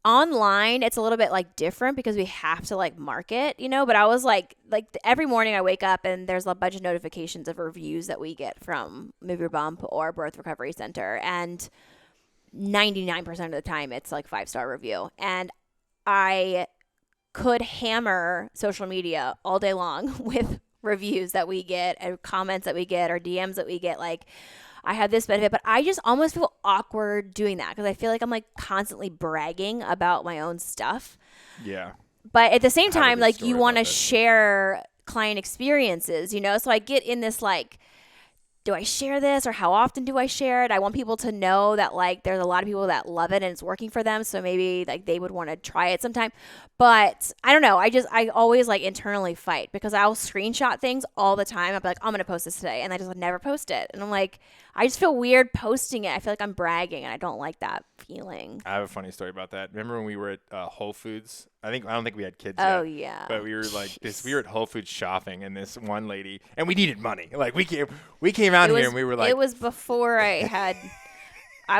online it's a little bit like different because we have to like market, but I was like every morning I wake up and there's a bunch of notifications of reviews that we get from Move Your Bump or Birth Recovery Center, and 99% of the time it's like 5-star review, and I could hammer social media all day long with reviews that we get and comments that we get or DMs that we get. Like I have this benefit, but I just almost feel awkward doing that because I feel like I'm like constantly bragging about my own stuff. Yeah. But at the same I have a time, good like story you about want to that. share client experiences, so I get in this like, do I share this or how often do I share it? I want people to know that like there's a lot of people that love it and it's working for them. So maybe like they would want to try it sometime. But I don't know. I always like internally fight because I'll screenshot things all the time. I'll be like, I'm going to post this today. And I just never post it. And I'm like, I just feel weird posting it. I feel like I'm bragging and I don't like that feeling. I have a funny story about that. Remember when we were at Whole Foods? I don't think we had kids Oh, yet. yeah. But we were like we were at Whole Foods shopping, and this one lady, and we needed money. Like we came out here and we were like, it was before I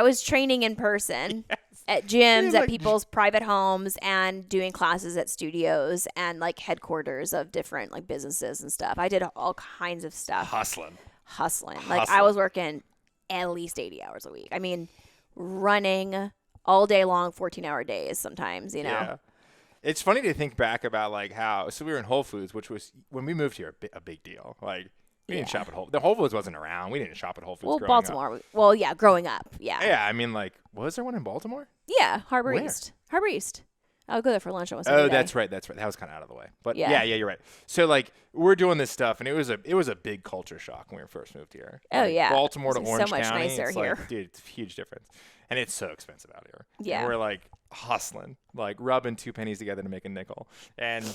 was training in person at gyms, at people's private homes, and doing classes at studios and like headquarters of different like businesses and stuff. I did all kinds of stuff. hustling. Like I was working at least 80 hours a week. I mean, running all day long, 14-hour days sometimes, Yeah. It's funny to think back about like how, so we were in Whole Foods, which was when we moved here, a big deal. Like we didn't shop at the Whole Foods wasn't around. We didn't shop at Whole Foods. Well, growing Baltimore. Up. Well, yeah, growing up. Yeah. Yeah. I mean, like, was there one in Baltimore? Yeah. Harbor Where? East. Harbor East. I'll go there for lunch almost Oh, every day. that's right. That was kind of out of the way. But Yeah. yeah, you're right. So like we're doing this stuff, and it was a big culture shock when we first moved here. Oh, Like, yeah. Baltimore to It's so Orange much County. nicer It's here. like, dude, it's a huge difference, and it's so expensive out here. Yeah. And we're like hustling, like rubbing 2 pennies together to make a nickel, and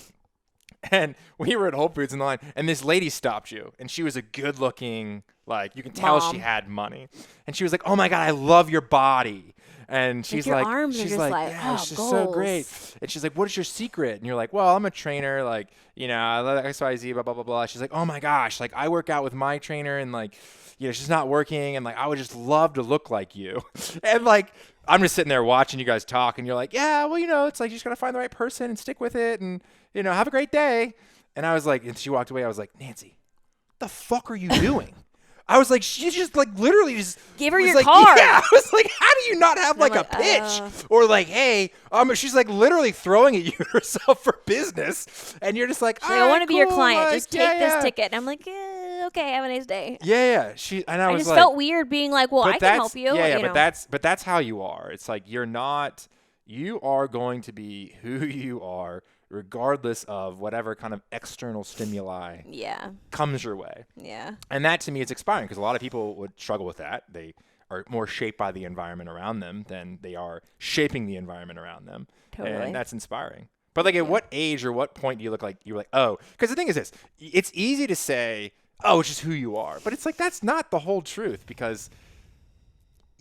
we were at Whole Foods in the line, and this lady stopped you, and she was a good-looking, like you can tell Mom. she had money, and she was like, "Oh my God, I love your body." And she's your like, arms are she's just like, like, yeah, oh, it's just so goals. great. And she's like, what is your secret? And you're like, well, I'm a trainer, like, I love XYZ, blah, blah, blah, blah. She's like, oh my gosh, like I work out with my trainer and like, she's not working. And like, I would just love to look like you. And like, I'm just sitting there watching you guys talk and you're like, yeah, well, it's like, you just got to find the right person and stick with it and, have a great day. And I was like, and she walked away. I was like, Nancy, what the fuck are you doing? I was like, she just like literally just Give her was your like, card. Yeah, I was like, how do you not have like I'm a like, pitch or like, hey, she's like literally throwing at you herself for business, and you're just like, She's like, I want to be your cool, client. like, Just take yeah, this yeah. ticket. And I'm like, okay, have a nice day. Yeah. I I was just like, felt weird being like, well, but I can help you. Yeah, you know. but that's how you are. It's like you are going to be who you are, regardless of whatever kind of external stimuli Yeah. comes your way. Yeah. And that to me is expiring because a lot of people would struggle with that. They are more shaped by the environment around them than they are shaping the environment around them. Totally. And that's inspiring. But like at what age or what point do you look like you're like, oh, because the thing is this, it's easy to say, oh, it's just who you are. But it's like, that's not the whole truth because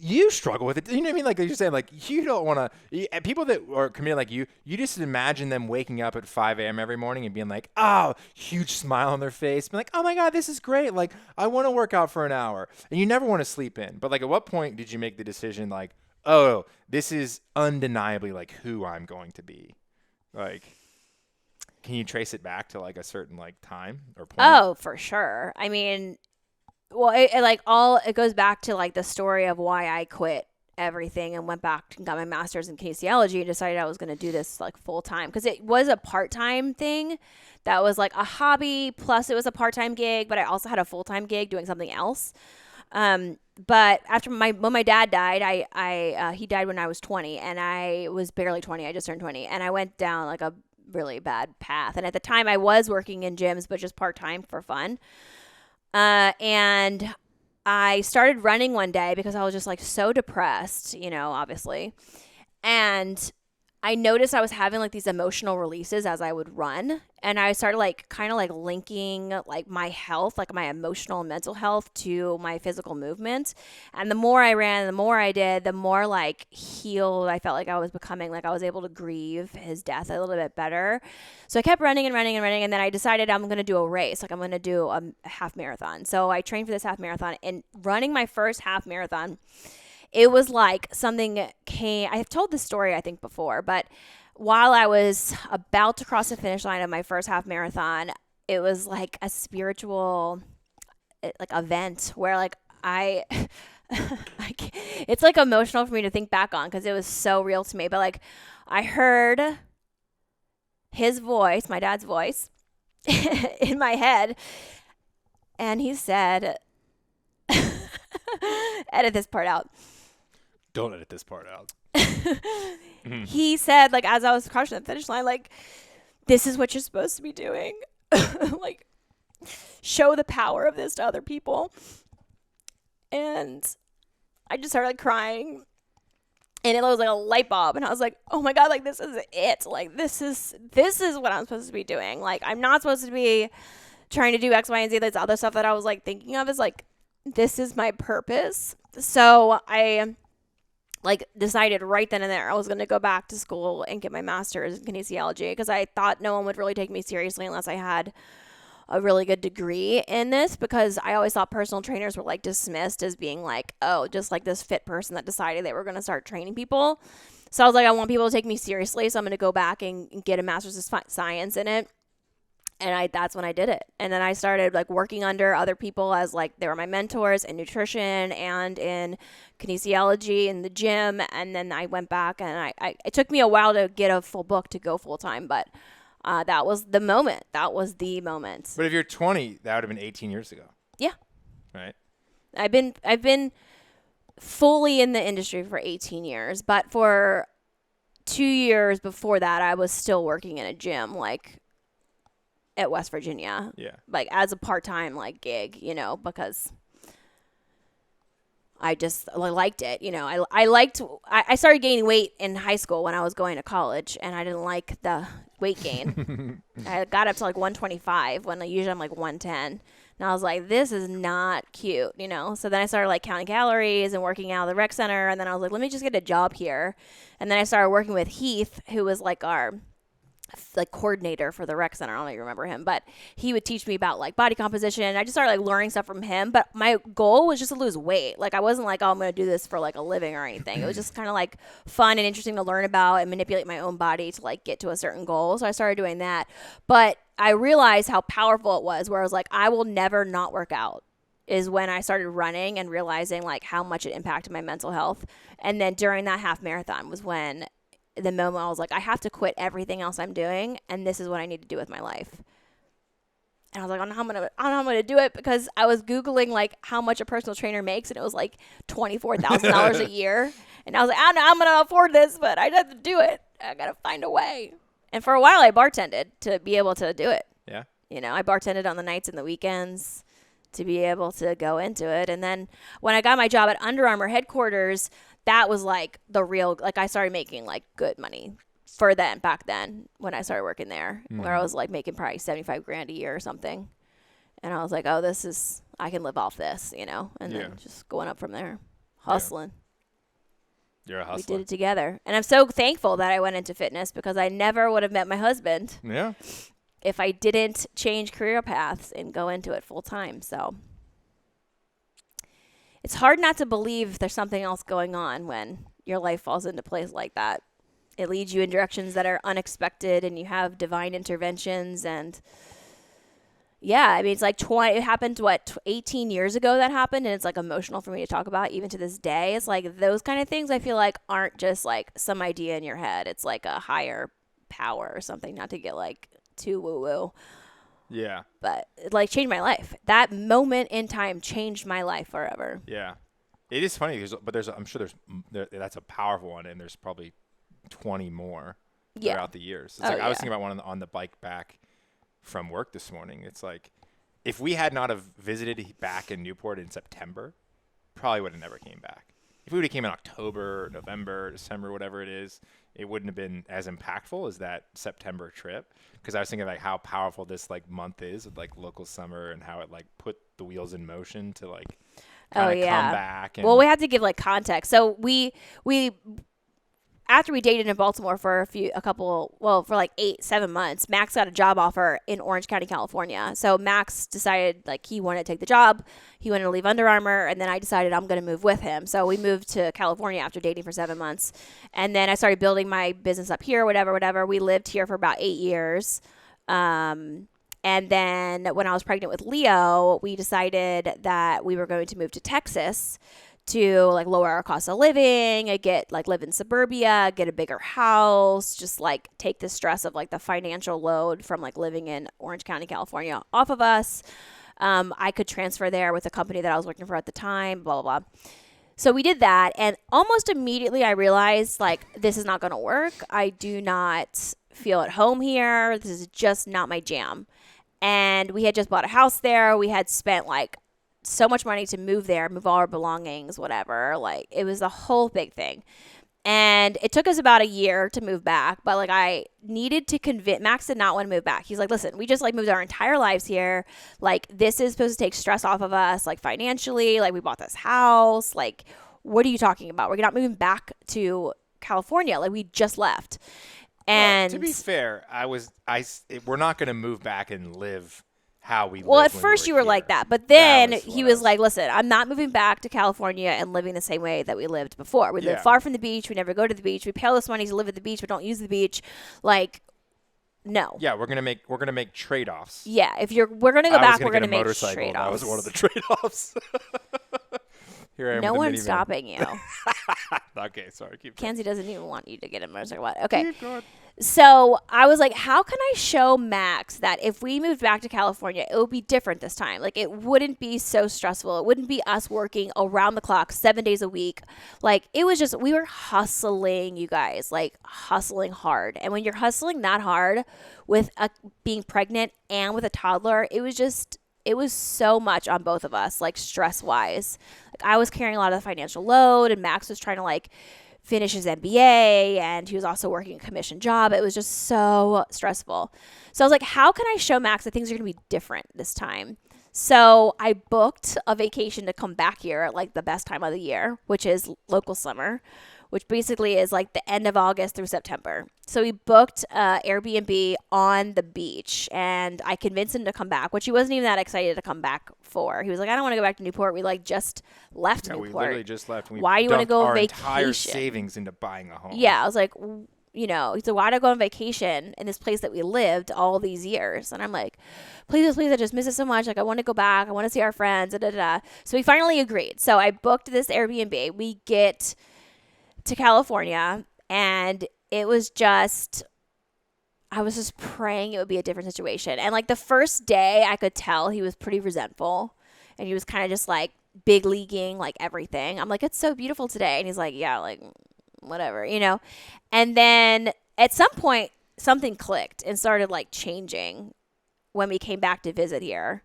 you struggle with it. You know what I mean? Like you're saying, like you don't want to. People that are committed like you just imagine them waking up at 5 a.m. every morning and being like, oh, huge smile on their face, being like, oh my God, this is great. Like I want to work out for an hour, and you never want to sleep in. But like, at what point did you make the decision, like, oh, this is undeniably like who I'm going to be? Like, can you trace it back to like a certain like time or point? Oh, for sure. I mean, well, it goes back to like the story of why I quit everything and went back and got my master's in kinesiology and decided I was going to do this like full time because it was a part-time thing that was like a hobby plus it was a part-time gig, but I also had a full-time gig doing something else. But after when my dad died, he died when I was 20 and I was barely 20. I just turned 20 and I went down like a really bad path. And at the time I was working in gyms, but just part-time for fun. And I started running one day because I was just like so depressed, obviously. And I noticed I was having like these emotional releases as I would run, and I started like kind of like linking like my health, like my emotional and mental health to my physical movement. And the more I ran, the more I did, the more like healed I felt like I was becoming. Like I was able to grieve his death a little bit better. So I kept running and running and running, and then I decided I'm going to do a race. Like I'm going to do a half marathon. So I trained for this half marathon, and running my first half marathon, it was like something came. I've told this story, I think, before, but while I was about to cross the finish line of my first half marathon, it was like a spiritual like event where like I it's like emotional for me to think back on because it was so real to me. But like I heard his voice, my dad's voice, in my head, and he said, edit this part out. Don't edit this part out. He said, like, as I was crossing the finish line, like, this is what you're supposed to be doing. Like, show the power of this to other people. And I just started like crying. And it was like a light bulb. And I was like, oh my God, like, this is it. Like, this is what I'm supposed to be doing. Like, I'm not supposed to be trying to do X, Y, and Z. This other stuff that I was like thinking of is like, this is my purpose. So I like decided right then and there I was going to go back to school and get my master's in kinesiology because I thought no one would really take me seriously unless I had a really good degree in this, because I always thought personal trainers were like dismissed as being like, oh, just like this fit person that decided they were going to start training people. So I was like, I want people to take me seriously, so I'm going to go back and get a master's of science in it. And that's when I did it. And then I started like working under other people as like they were my mentors in nutrition and in kinesiology in the gym. And then I went back and it took me a while to get a full book to go full time, but that was the moment. That was the moment. But if you're 20, that would have been 18 years ago. Yeah. Right. I've been fully in the industry for 18 years, but for 2 years before that, I was still working in a gym, like at West Virginia. Yeah. Like as a part-time like gig, you know, because I just liked it. You know, I started gaining weight in high school when I was going to college, and I didn't like the weight gain. I got up to like 125 when usually I'm like 110. And I was like, this is not cute, you know? So then I started like counting calories and working out at the rec center. And then I was like, let me just get a job here. And then I started working with Heath, who was like our like coordinator for the rec center. I don't even remember him, but he would teach me about like body composition. I just started like learning stuff from him, but my goal was just to lose weight. Like I wasn't like, oh, I'm going to do this for like a living or anything. It was just kind of like fun and interesting to learn about and manipulate my own body to like get to a certain goal. So I started doing that, but I realized how powerful it was, where I was like, I will never not work out, is when I started running and realizing like how much it impacted my mental health. And then during that half marathon was when the moment I was like, I have to quit everything else I'm doing, and this is what I need to do with my life. And I was like, I don't know how I'm gonna do it, because I was Googling like how much a personal trainer makes, and it was like $24,000 a year. And I was like, I don't know how I'm gonna afford this, but I have to do it. I gotta find a way. And for a while I bartended to be able to do it. Yeah. You know, I bartended on the nights and the weekends to be able to go into it. And then when I got my job at Under Armour headquarters, that was like the real, like I started making like good money for then, back then when I started working there, where I was like making probably 75 grand a year or something. And I was like, oh, I can live off this, you know, and then just going up from there, hustling. You're a hustler. We did it together. And I'm so thankful that I went into fitness, because I never would have met my husband if I didn't change career paths and go into it full time. So it's hard not to believe there's something else going on when your life falls into place like that. It leads you in directions that are unexpected, and you have divine interventions. And yeah, I mean, it's like it happened, 18 years ago that happened, and it's like emotional for me to talk about even to this day. It's like those kind of things I feel like aren't just like some idea in your head. It's like a higher power or something, not to get like too woo-woo. Yeah. But it like changed my life. That moment in time changed my life forever. Yeah. It is funny, but I'm sure that's a powerful one, and there's probably 20 more throughout the years. It's I was thinking about one on the bike back from work this morning. It's like, if we had not have visited back in Newport in September, probably would have never came back. if we would have came in October, November, December, whatever it is, it wouldn't have been as impactful as that September trip. Because I was thinking like how powerful this like month is with like local summer and how it like put the wheels in motion to like kind of come back. And Well, we have to give like context. So we after we dated in Baltimore for for like 8-7 months, Max got a job offer in Orange County, California. So Max decided like he wanted to take the job. He wanted to leave Under Armour, and then I decided I'm going to move with him. So we moved to California after dating for 7 months. And then I started building my business up here, whatever. We lived here for about 8 years. And then when I was pregnant with Leo, we decided that we were going to move to Texas to like lower our cost of living, live in suburbia, get a bigger house, just like take the stress of like the financial load from like living in Orange County, California off of us. I could transfer there with the company that I was working for at the time, blah, blah, blah. So we did that. And almost immediately I realized like, this is not going to work. I do not feel at home here. This is just not my jam. And we had just bought a house there. We had spent like so much money to move there, move all our belongings, whatever. Like it was a whole big thing. And it took us about a year to move back, but like I needed to convince Max did not want to move back. He's like, listen, we just like moved our entire lives here. Like this is supposed to take stress off of us, like financially, like we bought this house. Like, what are you talking about? We're not moving back to California. Like we just left. And well, to be fair, we're not going to move back and live how we well, lived at first you were here. like that, but then That he was like, listen, I'm not moving back to California and living the same way that we lived before. We live Yeah. far from the beach. We never go to the beach. We pay all this money to live at the beach, but don't use the beach. Like, no. Yeah, we're gonna make trade-offs. Yeah, we're gonna go back. We're gonna get a make motorcycle. trade-offs. That was one of the trade-offs. Here I am. No with the one's minivan. stopping you. Okay, sorry. Keep going. Kenzie doesn't even want you to get a motorcycle. What? Okay. Keep going. So I was like, how can I show Max that if we moved back to California, it would be different this time? Like, it wouldn't be so stressful. It wouldn't be us working around the clock 7 days a week. Like, it was just, we were hustling, you guys, like hustling hard. And when you're hustling that hard with being pregnant and with a toddler, it was so much on both of us, like stress wise. Like, I was carrying a lot of the financial load, and Max was trying to like finish his MBA, and he was also working a commission job. It was just so stressful. So I was like, how can I show Max that things are going to be different this time? So I booked a vacation to come back here at like the best time of the year, which is local summer, which basically is like the end of August through September. So we booked Airbnb on the beach, and I convinced him to come back, which he wasn't even that excited to come back for. He was like, I don't want to go back to Newport. We like just left Yeah, Newport. we literally just left. Why do you want to go on our vacation? entire savings into buying a home. Yeah, I was like, you know, so why did I go on vacation in this place that we lived all these years? And I'm like, please, I just miss it so much. Like, I want to go back. I want to see our friends. Da, da, da. So we finally agreed. So I booked this Airbnb. We get to California, and it was just, I was just praying it would be a different situation. And like the first day, I could tell he was pretty resentful, and he was kind of just like big leaguing like everything. I'm like, it's so beautiful today. And he's like, yeah, like whatever, you know? And then at some point something clicked and started like changing when we came back to visit here.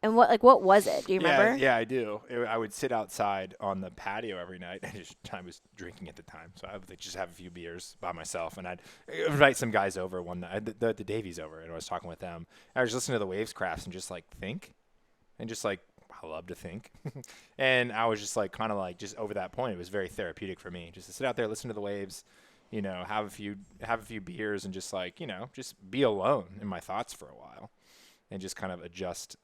And what was it? Do you remember? Yeah, I do. I would sit outside on the patio every night. I was drinking at the time, so I would just have a few beers by myself, and I'd invite some guys over one night. The Davies over, and I was talking with them. I was listening to the waves crafts and just like think, and just like I love to think, and I was just like kind of like just over that point. It was very therapeutic for me just to sit out there, listen to the waves, you know, have a few beers, and just like just be alone in my thoughts for a while, and just kind of adjust,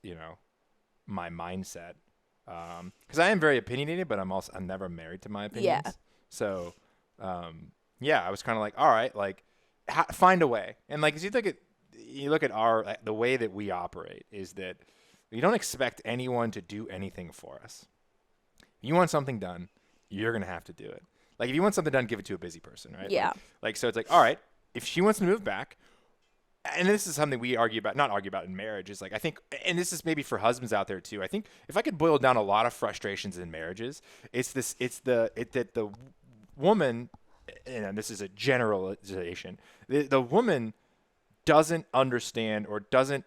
my mindset, because I am very opinionated, but I'm never married to my opinions. Yeah. So, I was kind of like, all right, like find a way. And like, as you look at the way that we operate is that we don't expect anyone to do anything for us. If you want something done, you're going to have to do it. Like if you want something done, give it to a busy person, right? Yeah. Like, so it's like, all right, if she wants to move back, and this is something we not argue about in marriage, is like, I think, and this is maybe for husbands out there too. I think if I could boil down a lot of frustrations in marriages, that the woman, and this is a generalization, the woman doesn't understand or doesn't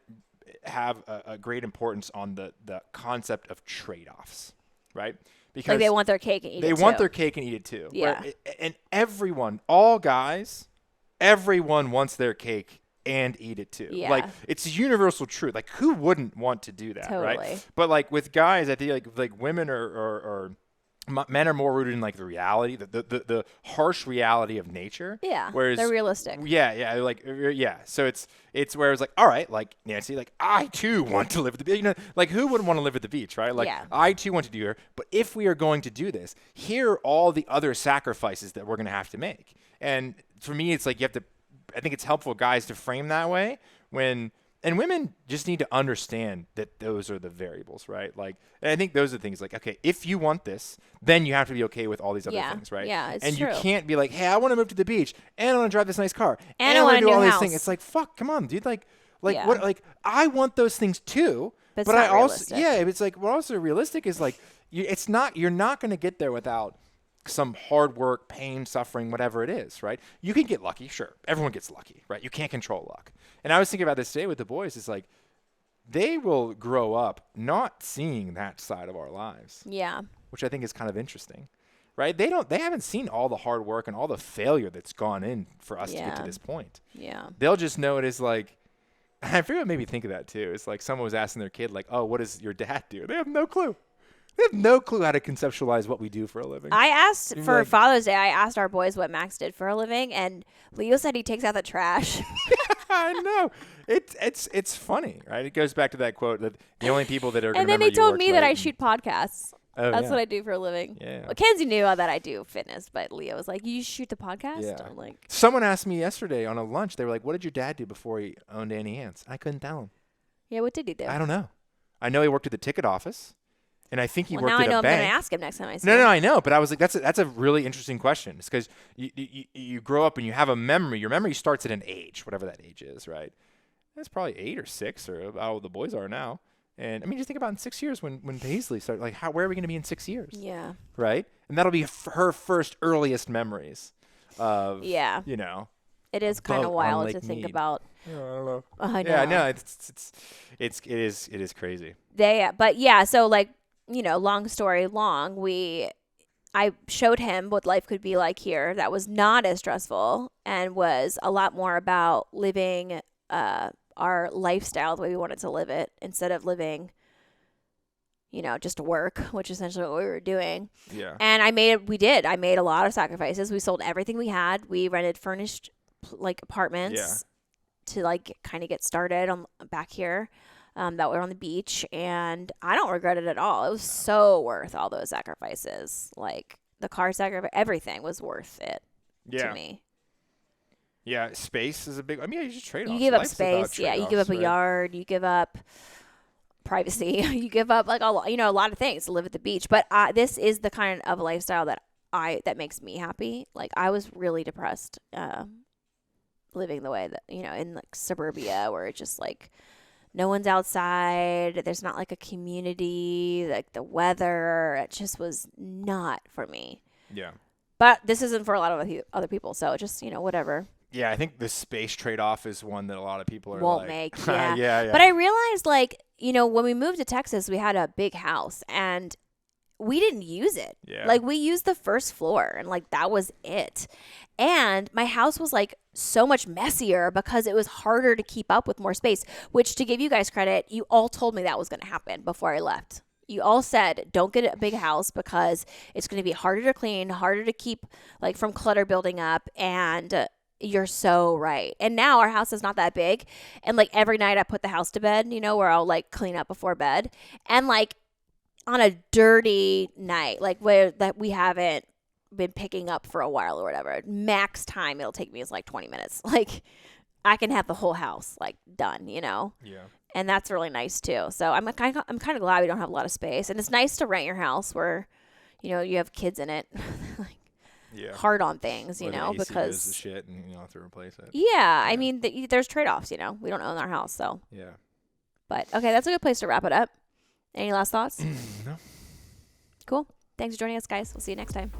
have a great importance on the concept of trade-offs, right? because they want their cake and eat it too. They want their cake and eat it too. Yeah. And everyone, all guys, everyone wants their cake and eat it too. Yeah. Like, it's a universal truth. Like, who wouldn't want to do that, Totally. right? But like with guys, I think like women are men are more rooted in like the reality, the harsh reality of nature. Yeah. Whereas They're realistic. Yeah. So it's where it's like, all right, like Nancy, like I too want to live at the beach. You know, like who wouldn't want to live at the beach, right? Like I too want to do it. But if we are going to do this, here are all the other sacrifices that we're going to have to make. And for me, it's like I think it's helpful, guys, to frame that way and women just need to understand that those are the variables, right? Like, and I think those are the things like, okay, if you want this, then you have to be okay with all these other things, right? Yeah, it's and true. you can't be like, hey, I want to move to the beach and I want to drive this nice car And I I want want to a do all new these house. things. It's like, fuck, come on, dude. Like Yeah. what? Like I want those things too, But it's but I not also, realistic. it's like, what also realistic is like, you're not going to get there without some hard work, pain, suffering, whatever it is, right? You can get lucky, sure. Everyone gets lucky, right? You can't control luck. And I was thinking about this today with the boys. It's like they will grow up not seeing that side of our lives, Yeah. which I think is kind of interesting, right? They haven't seen all the hard work and all the failure that's gone in for us to get to this point. Yeah. They'll just know it as like, I forget what made me think of that too. It's like someone was asking their kid like, oh, what does your dad do? They have no clue. They have no clue how to conceptualize what we do for a living. I asked You're for like- Father's Day, I asked our boys what Max did for a living, and Leo said he takes out the trash. I know. It's funny, right? It goes back to that quote that the only people that are going And to then remember they you told worked me that late I and- shoot podcasts. Oh, That's yeah. what I do for a living. Yeah. Well, Kenzie knew that I do fitness, but Leo was like, "You shoot the podcast?" Yeah. I'm like, Someone asked me yesterday on a lunch. They were like, "What did your dad do before he owned Annie Ann's?" I couldn't tell him. "Yeah, what did he do?" I don't know. I know he worked at the ticket office, and I think he well, worked now I at know a I'm going to bank. ask him next time I see No, him. I know, but I was like, that's a really interesting question. It's because you grow up and you have a memory. Your memory starts at an age, whatever that age is, right? That's probably 8 or 6 or how the boys are now. And I mean, just think about in 6 years when Paisley started, like, where are we going to be in 6 years? Yeah. Right? And that'll be her first earliest memories of, Yeah. you know. It is kind boat of on wild Lake to think Mead. about. I don't know. I know. Yeah, no, it is crazy. But yeah, so like, you know, long story long, I showed him what life could be like here that was not as stressful and was a lot more about living our lifestyle the way we wanted to live it instead of living, you know, just to work, which is essentially what we were doing. Yeah. And I made a lot of sacrifices. We sold everything we had. We rented furnished like apartments to like kind of get started on back here. That were on the beach, and I don't regret it at all. It was so worth all those sacrifices. Like the car sacrifice, everything was worth it to me. Yeah, space is a big. I mean, you just trade off. You give up space, you give up a yard, you give up privacy, you give up like a lot of things to live at the beach. But this is the kind of lifestyle that makes me happy. Like I was really depressed living the way that, you know, in like suburbia where it's just like no one's outside. There's not like a community, like the weather. It just was not for me. Yeah. But this isn't for a lot of other people. So just, you know, whatever. Yeah, I think the space trade-off is one that a lot of people are Won't like, make. Yeah. yeah. But I realized, like, you know, when we moved to Texas, we had a big house and we didn't use it. Yeah. Like we used the first floor and like that was it. And my house was like so much messier because it was harder to keep up with more space, which to give you guys credit, you all told me that was going to happen before I left. You all said, don't get a big house because it's going to be harder to clean, harder to keep like from clutter building up. And you're so right. And now our house is not that big. And like every night I put the house to bed, you know, where I'll like clean up before bed. And like on a dirty night, like where that we haven't been picking up for a while or whatever, max time it'll take me is like 20 minutes. Like I can have the whole house like done, you know? Yeah. And that's really nice too. So I'm kind of glad we don't have a lot of space. And it's nice to rent your house where, you know, you have kids in it. Like Yeah. hard on things, you Or the know, AC goes because to shit and you have to replace it. yeah, I mean, there's trade-offs, you know. We don't own our house, so. Yeah. But okay, that's a good place to wrap it up. Any last thoughts? No. Cool. Thanks for joining us, guys. We'll see you next time.